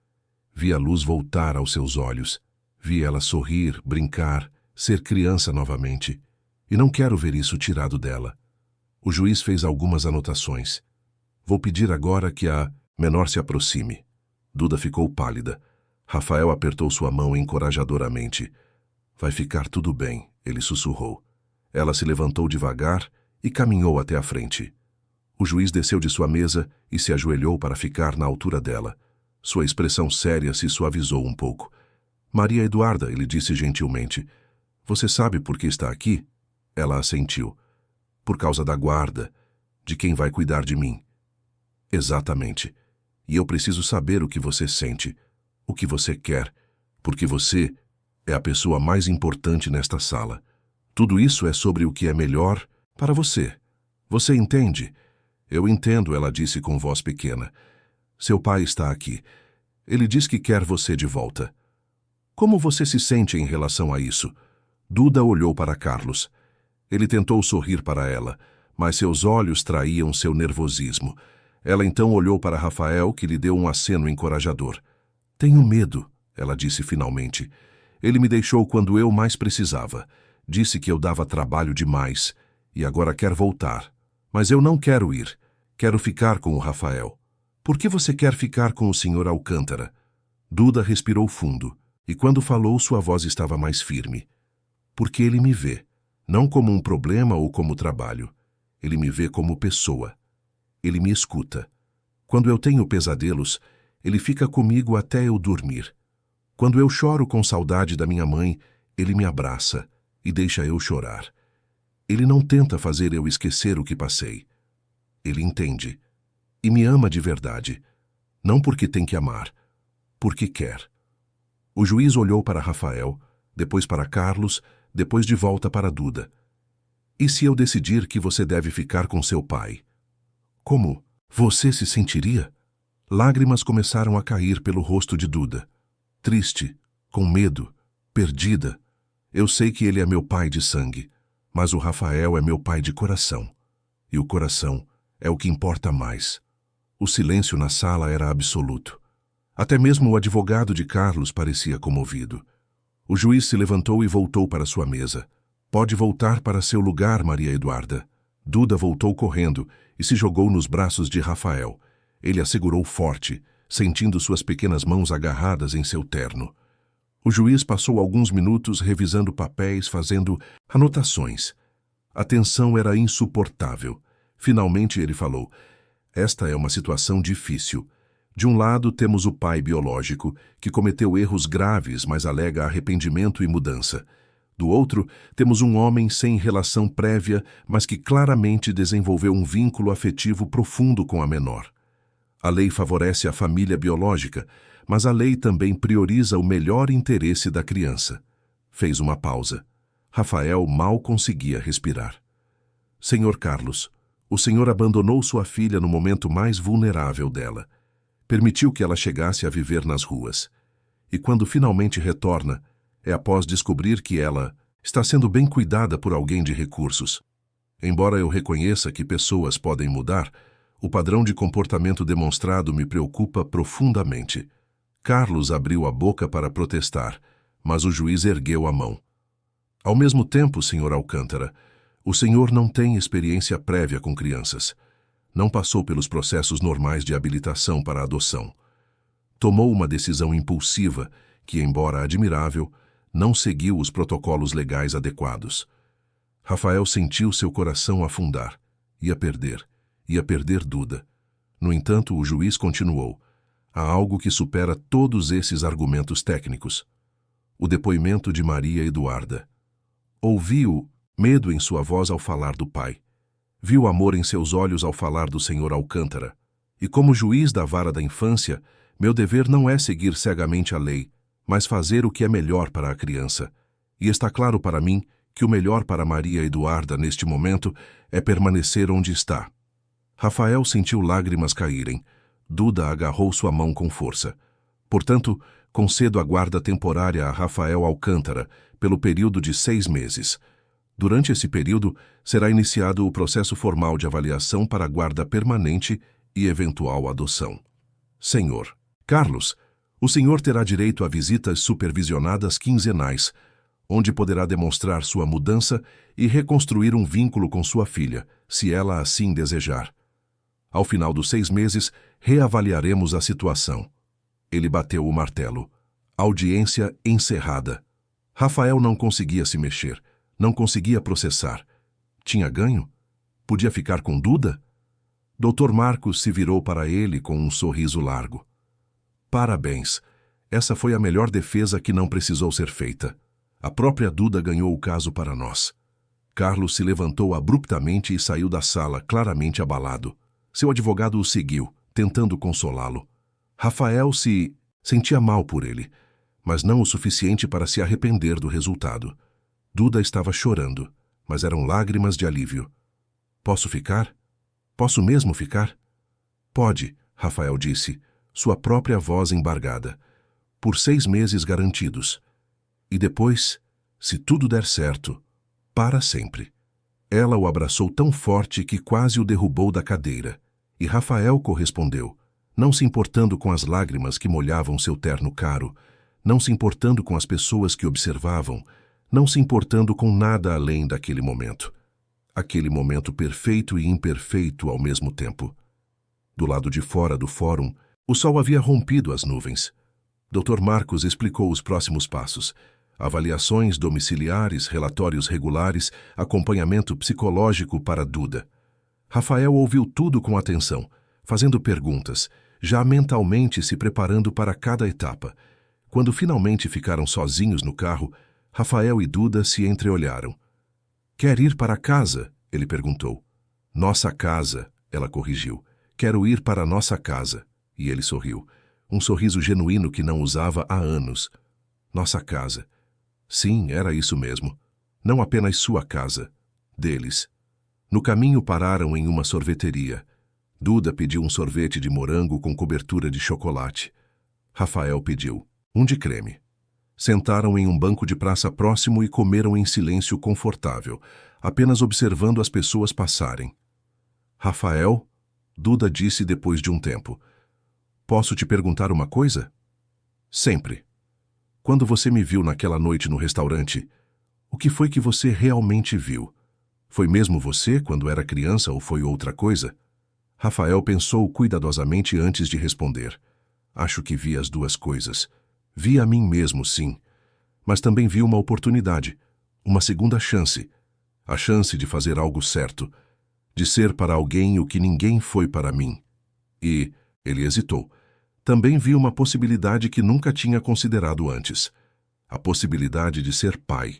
Vi a luz voltar aos seus olhos. Vi ela sorrir, brincar, ser criança novamente. E não quero ver isso tirado dela. O juiz fez algumas anotações. Vou pedir agora que a menor se aproxime. Duda ficou pálida. Rafael apertou sua mão encorajadoramente. Vai ficar tudo bem, ele sussurrou. Ela se levantou devagar e caminhou até a frente. O juiz desceu de sua mesa e se ajoelhou para ficar na altura dela. Sua expressão séria se suavizou um pouco. Maria Eduarda, ele disse gentilmente. Você sabe por que está aqui? Ela assentiu. Por causa da guarda, de quem vai cuidar de mim. Exatamente. E eu preciso saber o que você sente, o que você quer, porque você é a pessoa mais importante nesta sala. Tudo isso é sobre o que é melhor para você. Você entende? Eu entendo, ela disse com voz pequena. Seu pai está aqui. Ele diz que quer você de volta. Como você se sente em relação a isso? Duda olhou para Carlos. Ele tentou sorrir para ela, mas seus olhos traíam seu nervosismo. Ela então olhou para Rafael, que lhe deu um aceno encorajador. Tenho medo, ela disse finalmente. Ele me deixou quando eu mais precisava. Disse que eu dava trabalho demais e agora quer voltar. Mas eu não quero ir. Quero ficar com o Rafael. Por que você quer ficar com o Sr. Alcântara? Duda respirou fundo e quando falou sua voz estava mais firme. Porque ele me vê, não como um problema ou como trabalho. Ele me vê como pessoa. Ele me escuta. Quando eu tenho pesadelos, ele fica comigo até eu dormir. Quando eu choro com saudade da minha mãe, ele me abraça e deixa eu chorar. Ele não tenta fazer eu esquecer o que passei. Ele entende. E me ama de verdade. Não porque tem que amar, porque quer. O juiz olhou para Rafael, depois para Carlos, depois de volta para Duda. E se eu decidir que você deve ficar com seu pai? Como você se sentiria? Lágrimas começaram a cair pelo rosto de Duda. Triste, com medo, perdida. Eu sei que ele é meu pai de sangue, mas o Rafael é meu pai de coração. E o coração é o que importa mais. O silêncio na sala era absoluto. Até mesmo o advogado de Carlos parecia comovido. O juiz se levantou e voltou para sua mesa. Pode voltar para seu lugar, Maria Eduarda. Duda voltou correndo e se jogou nos braços de Rafael. Ele a segurou forte, sentindo suas pequenas mãos agarradas em seu terno. O juiz passou alguns minutos revisando papéis, fazendo anotações. A tensão era insuportável. Finalmente ele falou, esta é uma situação difícil. De um lado temos o pai biológico, que cometeu erros graves, mas alega arrependimento e mudança. Do outro, temos um homem sem relação prévia, mas que claramente desenvolveu um vínculo afetivo profundo com a menor. A lei favorece a família biológica, mas a lei também prioriza o melhor interesse da criança. Fez uma pausa. Rafael mal conseguia respirar. Senhor Carlos, o senhor abandonou sua filha no momento mais vulnerável dela. Permitiu que ela chegasse a viver nas ruas. E quando finalmente retorna, é após descobrir que ela está sendo bem cuidada por alguém de recursos. Embora eu reconheça que pessoas podem mudar, o padrão de comportamento demonstrado me preocupa profundamente. Carlos abriu a boca para protestar, mas o juiz ergueu a mão. Ao mesmo tempo, Sr. Alcântara, o senhor não tem experiência prévia com crianças. Não passou pelos processos normais de habilitação para a adoção. Tomou uma decisão impulsiva que, embora admirável, não seguiu os protocolos legais adequados. Rafael sentiu seu coração afundar. Ia perder Duda. No entanto, o juiz continuou. Há algo que supera todos esses argumentos técnicos. O depoimento de Maria Eduarda. Ouviu medo em sua voz ao falar do pai. Viu amor em seus olhos ao falar do Sr. Alcântara. E como juiz da vara da infância, meu dever não é seguir cegamente a lei, mas fazer o que é melhor para a criança. E está claro para mim que o melhor para Maria Eduarda neste momento é permanecer onde está. Rafael sentiu lágrimas caírem. Duda agarrou sua mão com força. Portanto, concedo a guarda temporária a Rafael Alcântara, pelo período de 6 meses. Durante esse período, será iniciado o processo formal de avaliação para a guarda permanente e eventual adoção. Senhor Carlos, o senhor terá direito a visitas supervisionadas quinzenais, onde poderá demonstrar sua mudança e reconstruir um vínculo com sua filha, se ela assim desejar. Ao final dos 6 meses, reavaliaremos a situação. Ele bateu o martelo. Audiência encerrada. Rafael não conseguia se mexer, não conseguia processar. Tinha ganho? Podia ficar com Duda? Dr. Marcos se virou para ele com um sorriso largo. Parabéns. Essa foi a melhor defesa que não precisou ser feita. A própria Duda ganhou o caso para nós. Carlos se levantou abruptamente e saiu da sala, claramente abalado. Seu advogado o seguiu, tentando consolá-lo. Rafael se sentia mal por ele, mas não o suficiente para se arrepender do resultado. Duda estava chorando, mas eram lágrimas de alívio. Posso ficar? Posso mesmo ficar? Pode, Rafael disse, sua própria voz embargada. Por 6 meses garantidos. E depois, se tudo der certo, para sempre. Ela o abraçou tão forte que quase o derrubou da cadeira. E Rafael correspondeu, não se importando com as lágrimas que molhavam seu terno caro, não se importando com as pessoas que observavam, não se importando com nada além daquele momento. Aquele momento perfeito e imperfeito ao mesmo tempo. Do lado de fora do fórum, o sol havia rompido as nuvens. Dr. Marcos explicou os próximos passos. Avaliações domiciliares, relatórios regulares, acompanhamento psicológico para Duda. Rafael ouviu tudo com atenção, fazendo perguntas, já mentalmente se preparando para cada etapa. Quando finalmente ficaram sozinhos no carro, Rafael e Duda se entreolharam. Quer ir para casa? Ele perguntou. Nossa casa, ela corrigiu. Quero ir para nossa casa. E ele sorriu. Um sorriso genuíno que não usava há anos. Nossa casa. Sim, era isso mesmo. Não apenas sua casa. Deles. No caminho pararam em uma sorveteria. Duda pediu um sorvete de morango com cobertura de chocolate. Rafael pediu um de creme. Sentaram em um banco de praça próximo e comeram em silêncio confortável, apenas observando as pessoas passarem. Rafael, Duda disse depois de um tempo. Posso te perguntar uma coisa? Sempre. Quando você me viu naquela noite no restaurante, o que foi que você realmente viu? Foi mesmo você quando era criança ou foi outra coisa? Rafael pensou cuidadosamente antes de responder. Acho que vi as duas coisas. Vi a mim mesmo, sim. Mas também vi uma oportunidade, uma segunda chance. A chance de fazer algo certo. De ser para alguém o que ninguém foi para mim. E, ele hesitou, também vi uma possibilidade que nunca tinha considerado antes. A possibilidade de ser pai,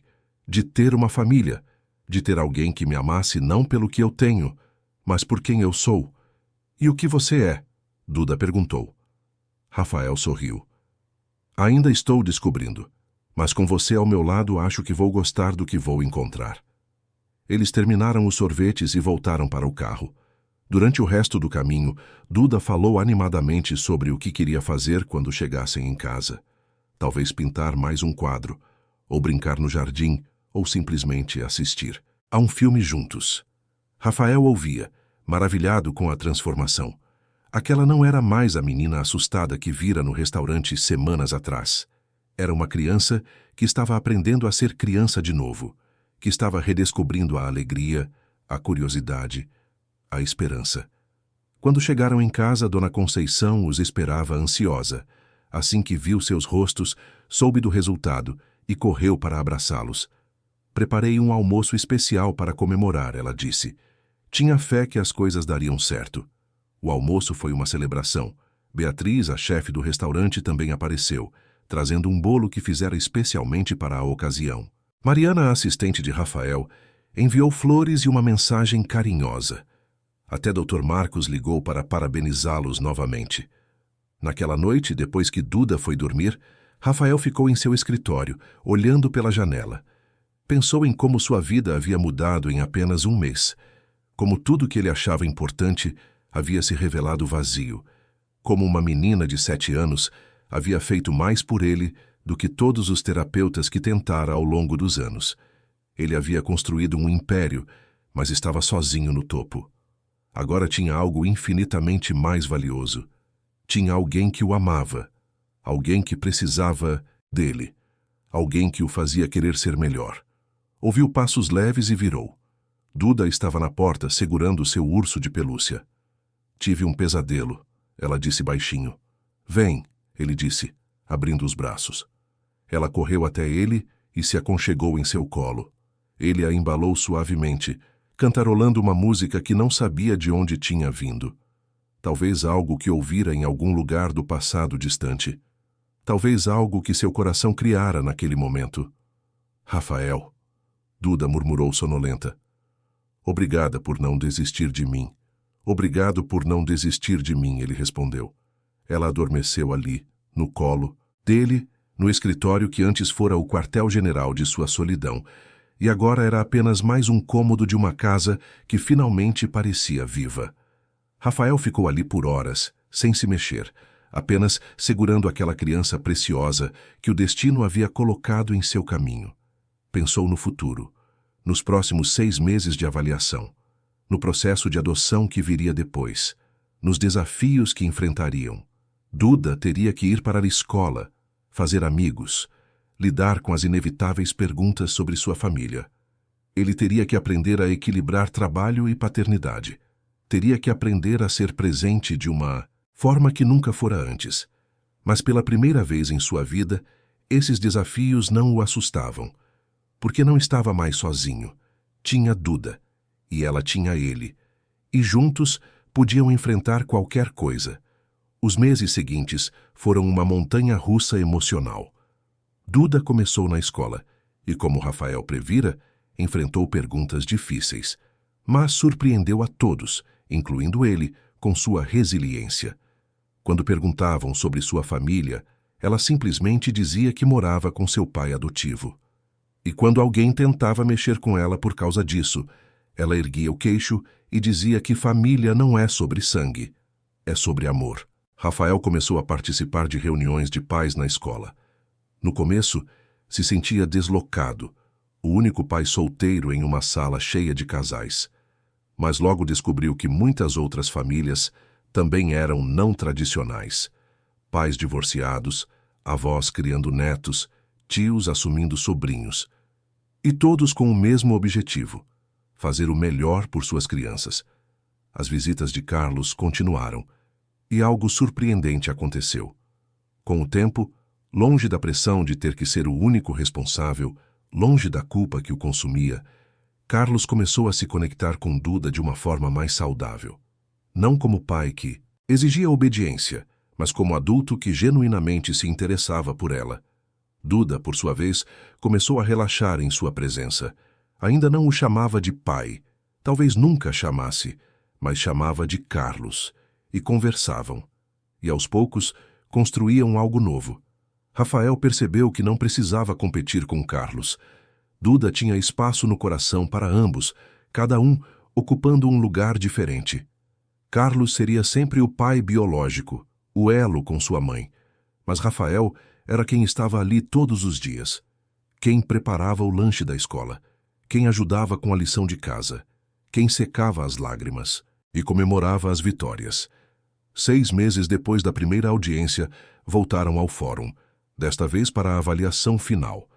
de ter uma família, de ter alguém que me amasse não pelo que eu tenho, mas por quem eu sou. E o que você é? Duda perguntou. Rafael sorriu. Ainda estou descobrindo, mas com você ao meu lado acho que vou gostar do que vou encontrar. Eles terminaram os sorvetes e voltaram para o carro. Durante o resto do caminho, Duda falou animadamente sobre o que queria fazer quando chegassem em casa. Talvez pintar mais um quadro, ou brincar no jardim, ou simplesmente assistir a um filme juntos. Rafael ouvia, maravilhado com a transformação. Aquela não era mais a menina assustada que vira no restaurante semanas atrás. Era uma criança que estava aprendendo a ser criança de novo, que estava redescobrindo a alegria, a curiosidade, a esperança. Quando chegaram em casa, Dona Conceição os esperava ansiosa. Assim que viu seus rostos, soube do resultado e correu para abraçá-los. Preparei um almoço especial para comemorar, ela disse. Tinha fé que as coisas dariam certo. O almoço foi uma celebração. Beatriz, a chefe do restaurante, também apareceu, trazendo um bolo que fizera especialmente para a ocasião. Mariana, a assistente de Rafael, enviou flores e uma mensagem carinhosa. Até Dr. Marcos ligou para parabenizá-los novamente. Naquela noite, depois que Duda foi dormir, Rafael ficou em seu escritório, olhando pela janela. Pensou em como sua vida havia mudado em apenas um mês. Como tudo que ele achava importante havia se revelado vazio. Como uma menina de 7 anos havia feito mais por ele do que todos os terapeutas que tentara ao longo dos anos. Ele havia construído um império, mas estava sozinho no topo. Agora tinha algo infinitamente mais valioso. Tinha alguém que o amava, alguém que precisava dele, alguém que o fazia querer ser melhor. Ouviu passos leves e virou. Duda estava na porta, segurando seu urso de pelúcia. Tive um pesadelo, ela disse baixinho. Vem, ele disse, abrindo os braços. Ela correu até ele e se aconchegou em seu colo. Ele a embalou suavemente, cantarolando uma música que não sabia de onde tinha vindo. Talvez algo que ouvira em algum lugar do passado distante. Talvez algo que seu coração criara naquele momento. Rafael, Duda murmurou sonolenta. Obrigada por não desistir de mim. Obrigado por não desistir de mim, ele respondeu. Ela adormeceu ali, no colo dele, no escritório que antes fora o quartel-general de sua solidão, e agora era apenas mais um cômodo de uma casa que finalmente parecia viva. Rafael ficou ali por horas, sem se mexer, apenas segurando aquela criança preciosa que o destino havia colocado em seu caminho. Pensou no futuro, nos próximos 6 meses de avaliação, no processo de adoção que viria depois, nos desafios que enfrentariam. Duda teria que ir para a escola, fazer amigos, lidar com as inevitáveis perguntas sobre sua família. Ele teria que aprender a equilibrar trabalho e paternidade. Teria que aprender a ser presente de uma forma que nunca fora antes. Mas pela primeira vez em sua vida, esses desafios não o assustavam. Porque não estava mais sozinho. Tinha Duda, e ela tinha ele. E juntos podiam enfrentar qualquer coisa. Os meses seguintes foram uma montanha-russa emocional. Duda começou na escola, e como Rafael previra, enfrentou perguntas difíceis, mas surpreendeu a todos, incluindo ele, com sua resiliência. Quando perguntavam sobre sua família, ela simplesmente dizia que morava com seu pai adotivo. E quando alguém tentava mexer com ela por causa disso, ela erguia o queixo e dizia que família não é sobre sangue, é sobre amor. Rafael começou a participar de reuniões de pais na escola. No começo, se sentia deslocado, o único pai solteiro em uma sala cheia de casais. Mas logo descobriu que muitas outras famílias também eram não tradicionais. Pais divorciados, avós criando netos, tios assumindo sobrinhos. E todos com o mesmo objetivo: fazer o melhor por suas crianças. As visitas de Carlos continuaram, e algo surpreendente aconteceu. Com o tempo, longe da pressão de ter que ser o único responsável, longe da culpa que o consumia, Carlos começou a se conectar com Duda de uma forma mais saudável. Não como pai que exigia obediência, mas como adulto que genuinamente se interessava por ela. Duda, por sua vez, começou a relaxar em sua presença. Ainda não o chamava de pai, talvez nunca chamasse, mas chamava de Carlos, e conversavam. E aos poucos, construíam algo novo. Rafael percebeu que não precisava competir com Carlos. Duda tinha espaço no coração para ambos, cada um ocupando um lugar diferente. Carlos seria sempre o pai biológico, o elo com sua mãe. Mas Rafael era quem estava ali todos os dias. Quem preparava o lanche da escola, quem ajudava com a lição de casa, quem secava as lágrimas e comemorava as vitórias. 6 meses depois da primeira audiência, voltaram ao fórum, desta vez para a avaliação final.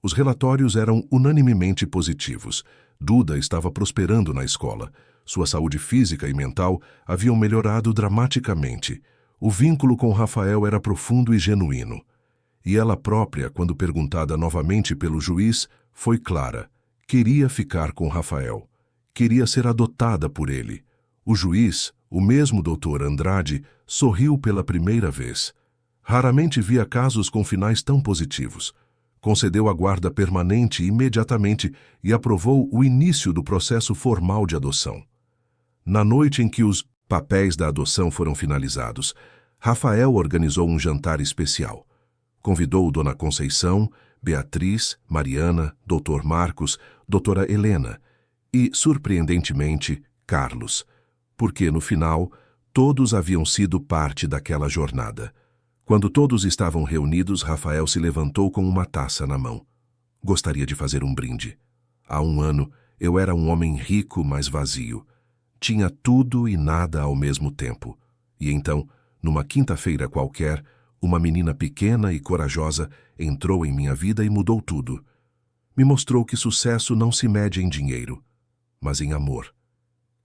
Os relatórios eram unanimemente positivos. Duda estava prosperando na escola. Sua saúde física e mental haviam melhorado dramaticamente. O vínculo com Rafael era profundo e genuíno. E ela própria, quando perguntada novamente pelo juiz, foi clara. Queria ficar com Rafael. Queria ser adotada por ele. O juiz, O mesmo Dr. Andrade sorriu pela primeira vez. Raramente via casos com finais tão positivos. Concedeu a guarda permanente imediatamente e aprovou o início do processo formal de adoção. Na noite em que os papéis da adoção foram finalizados, Rafael organizou um jantar especial. Convidou Dona Conceição, Beatriz, Mariana, Dr. Marcos, Doutora Helena e, surpreendentemente, Carlos, porque, no final, todos haviam sido parte daquela jornada. Quando todos estavam reunidos, Rafael se levantou com uma taça na mão. Gostaria de fazer um brinde. Há 1 ano, eu era um homem rico, mas vazio. Tinha tudo e nada ao mesmo tempo. E então, numa quinta-feira qualquer, uma menina pequena e corajosa entrou em minha vida e mudou tudo. Me mostrou que sucesso não se mede em dinheiro, mas em amor.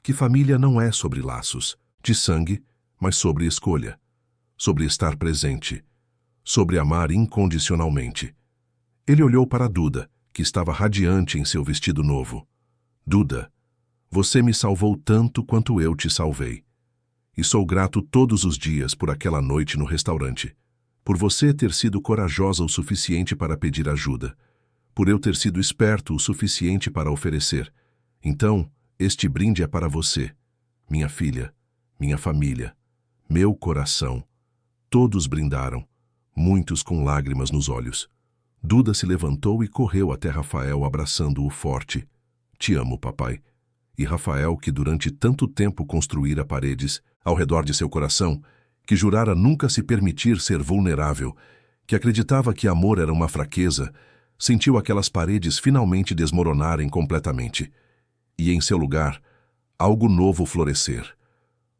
Que família não é sobre laços de sangue, mas sobre escolha. Sobre estar presente, sobre amar incondicionalmente. Ele olhou para Duda, que estava radiante em seu vestido novo. Duda, você me salvou tanto quanto eu te salvei. E sou grato todos os dias por aquela noite no restaurante. Por você ter sido corajosa o suficiente para pedir ajuda. Por eu ter sido esperto o suficiente para oferecer. Então, este brinde é para você, minha filha, minha família, meu coração. Todos brindaram, muitos com lágrimas nos olhos. Duda se levantou e correu até Rafael abraçando-o forte. Te amo, papai. E Rafael, que durante tanto tempo construíra paredes ao redor de seu coração, que jurara nunca se permitir ser vulnerável, que acreditava que amor era uma fraqueza, sentiu aquelas paredes finalmente desmoronarem completamente. E em seu lugar, algo novo florescer.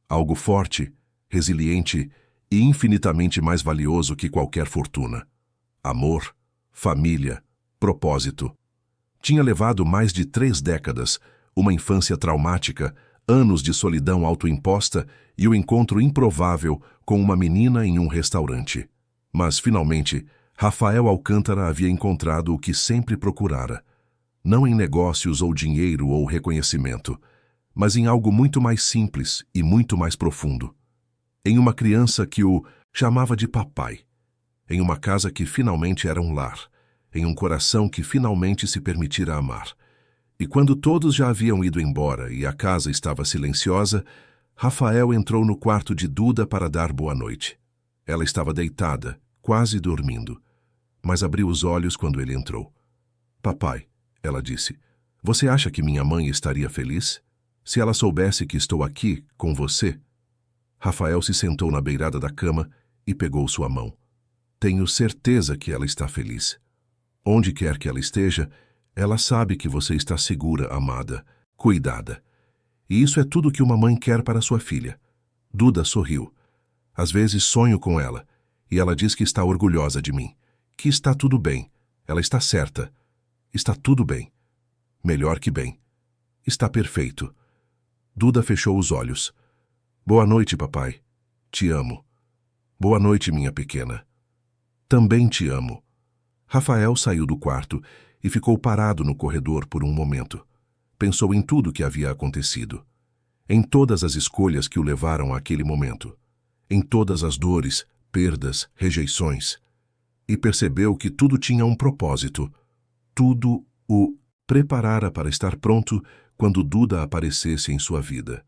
Algo forte, resiliente e infinitamente mais valioso que qualquer fortuna. Amor, família, propósito. Tinha levado mais de 3 décadas, uma infância traumática, anos de solidão autoimposta e o encontro improvável com uma menina em um restaurante. Mas, finalmente, Rafael Alcântara havia encontrado o que sempre procurara. Não em negócios ou dinheiro ou reconhecimento, mas em algo muito mais simples e muito mais profundo. Em uma criança que o chamava de papai, em uma casa que finalmente era um lar, em um coração que finalmente se permitira amar. E quando todos já haviam ido embora e a casa estava silenciosa, Rafael entrou no quarto de Duda para dar boa noite. Ela estava deitada, quase dormindo, mas abriu os olhos quando ele entrou. Papai, ela disse, você acha que minha mãe estaria feliz? Se ela soubesse que estou aqui, com você? Rafael se sentou na beirada da cama e pegou sua mão. Tenho certeza que ela está feliz. Onde quer que ela esteja, ela sabe que você está segura, amada, cuidada. E isso é tudo que uma mãe quer para sua filha. Duda sorriu. Às vezes sonho com ela, e ela diz que está orgulhosa de mim, que está tudo bem, ela está certa. Está tudo bem. Melhor que bem. Está perfeito. Duda fechou os olhos. Boa noite, papai. Te amo. Boa noite, minha pequena. Também te amo. Rafael saiu do quarto e ficou parado no corredor por um momento. Pensou em tudo que havia acontecido. Em todas as escolhas que o levaram àquele momento. Em todas as dores, perdas, rejeições. E percebeu que tudo tinha um propósito. Tudo o preparara para estar pronto quando Duda aparecesse em sua vida.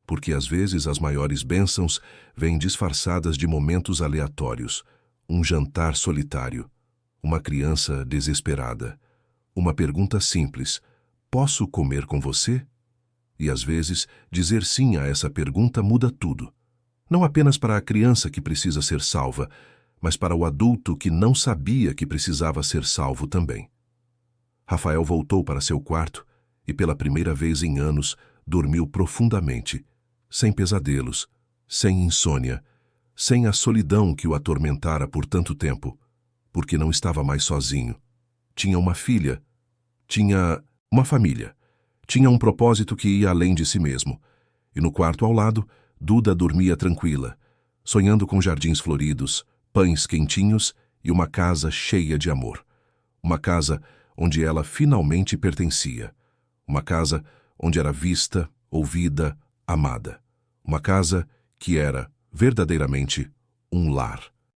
Porque às vezes as maiores bênçãos vêm disfarçadas de momentos aleatórios, um jantar solitário, uma criança desesperada, uma pergunta simples, posso comer com você? E às vezes dizer sim a essa pergunta muda tudo. Não apenas para a criança que precisa ser salva, mas para o adulto que não sabia que precisava ser salvo também. Rafael voltou para seu quarto e pela primeira vez em anos dormiu profundamente, sem pesadelos, sem insônia, sem a solidão que o atormentara por tanto tempo, porque não estava mais sozinho. Tinha uma filha, tinha uma família, tinha um propósito que ia além de si mesmo. E no quarto ao lado, Duda dormia tranquila, sonhando com jardins floridos, pães quentinhos e uma casa cheia de amor. Uma casa onde ela finalmente pertencia. Uma casa onde era vista, ouvida, amada. Uma casa que era, verdadeiramente, um lar.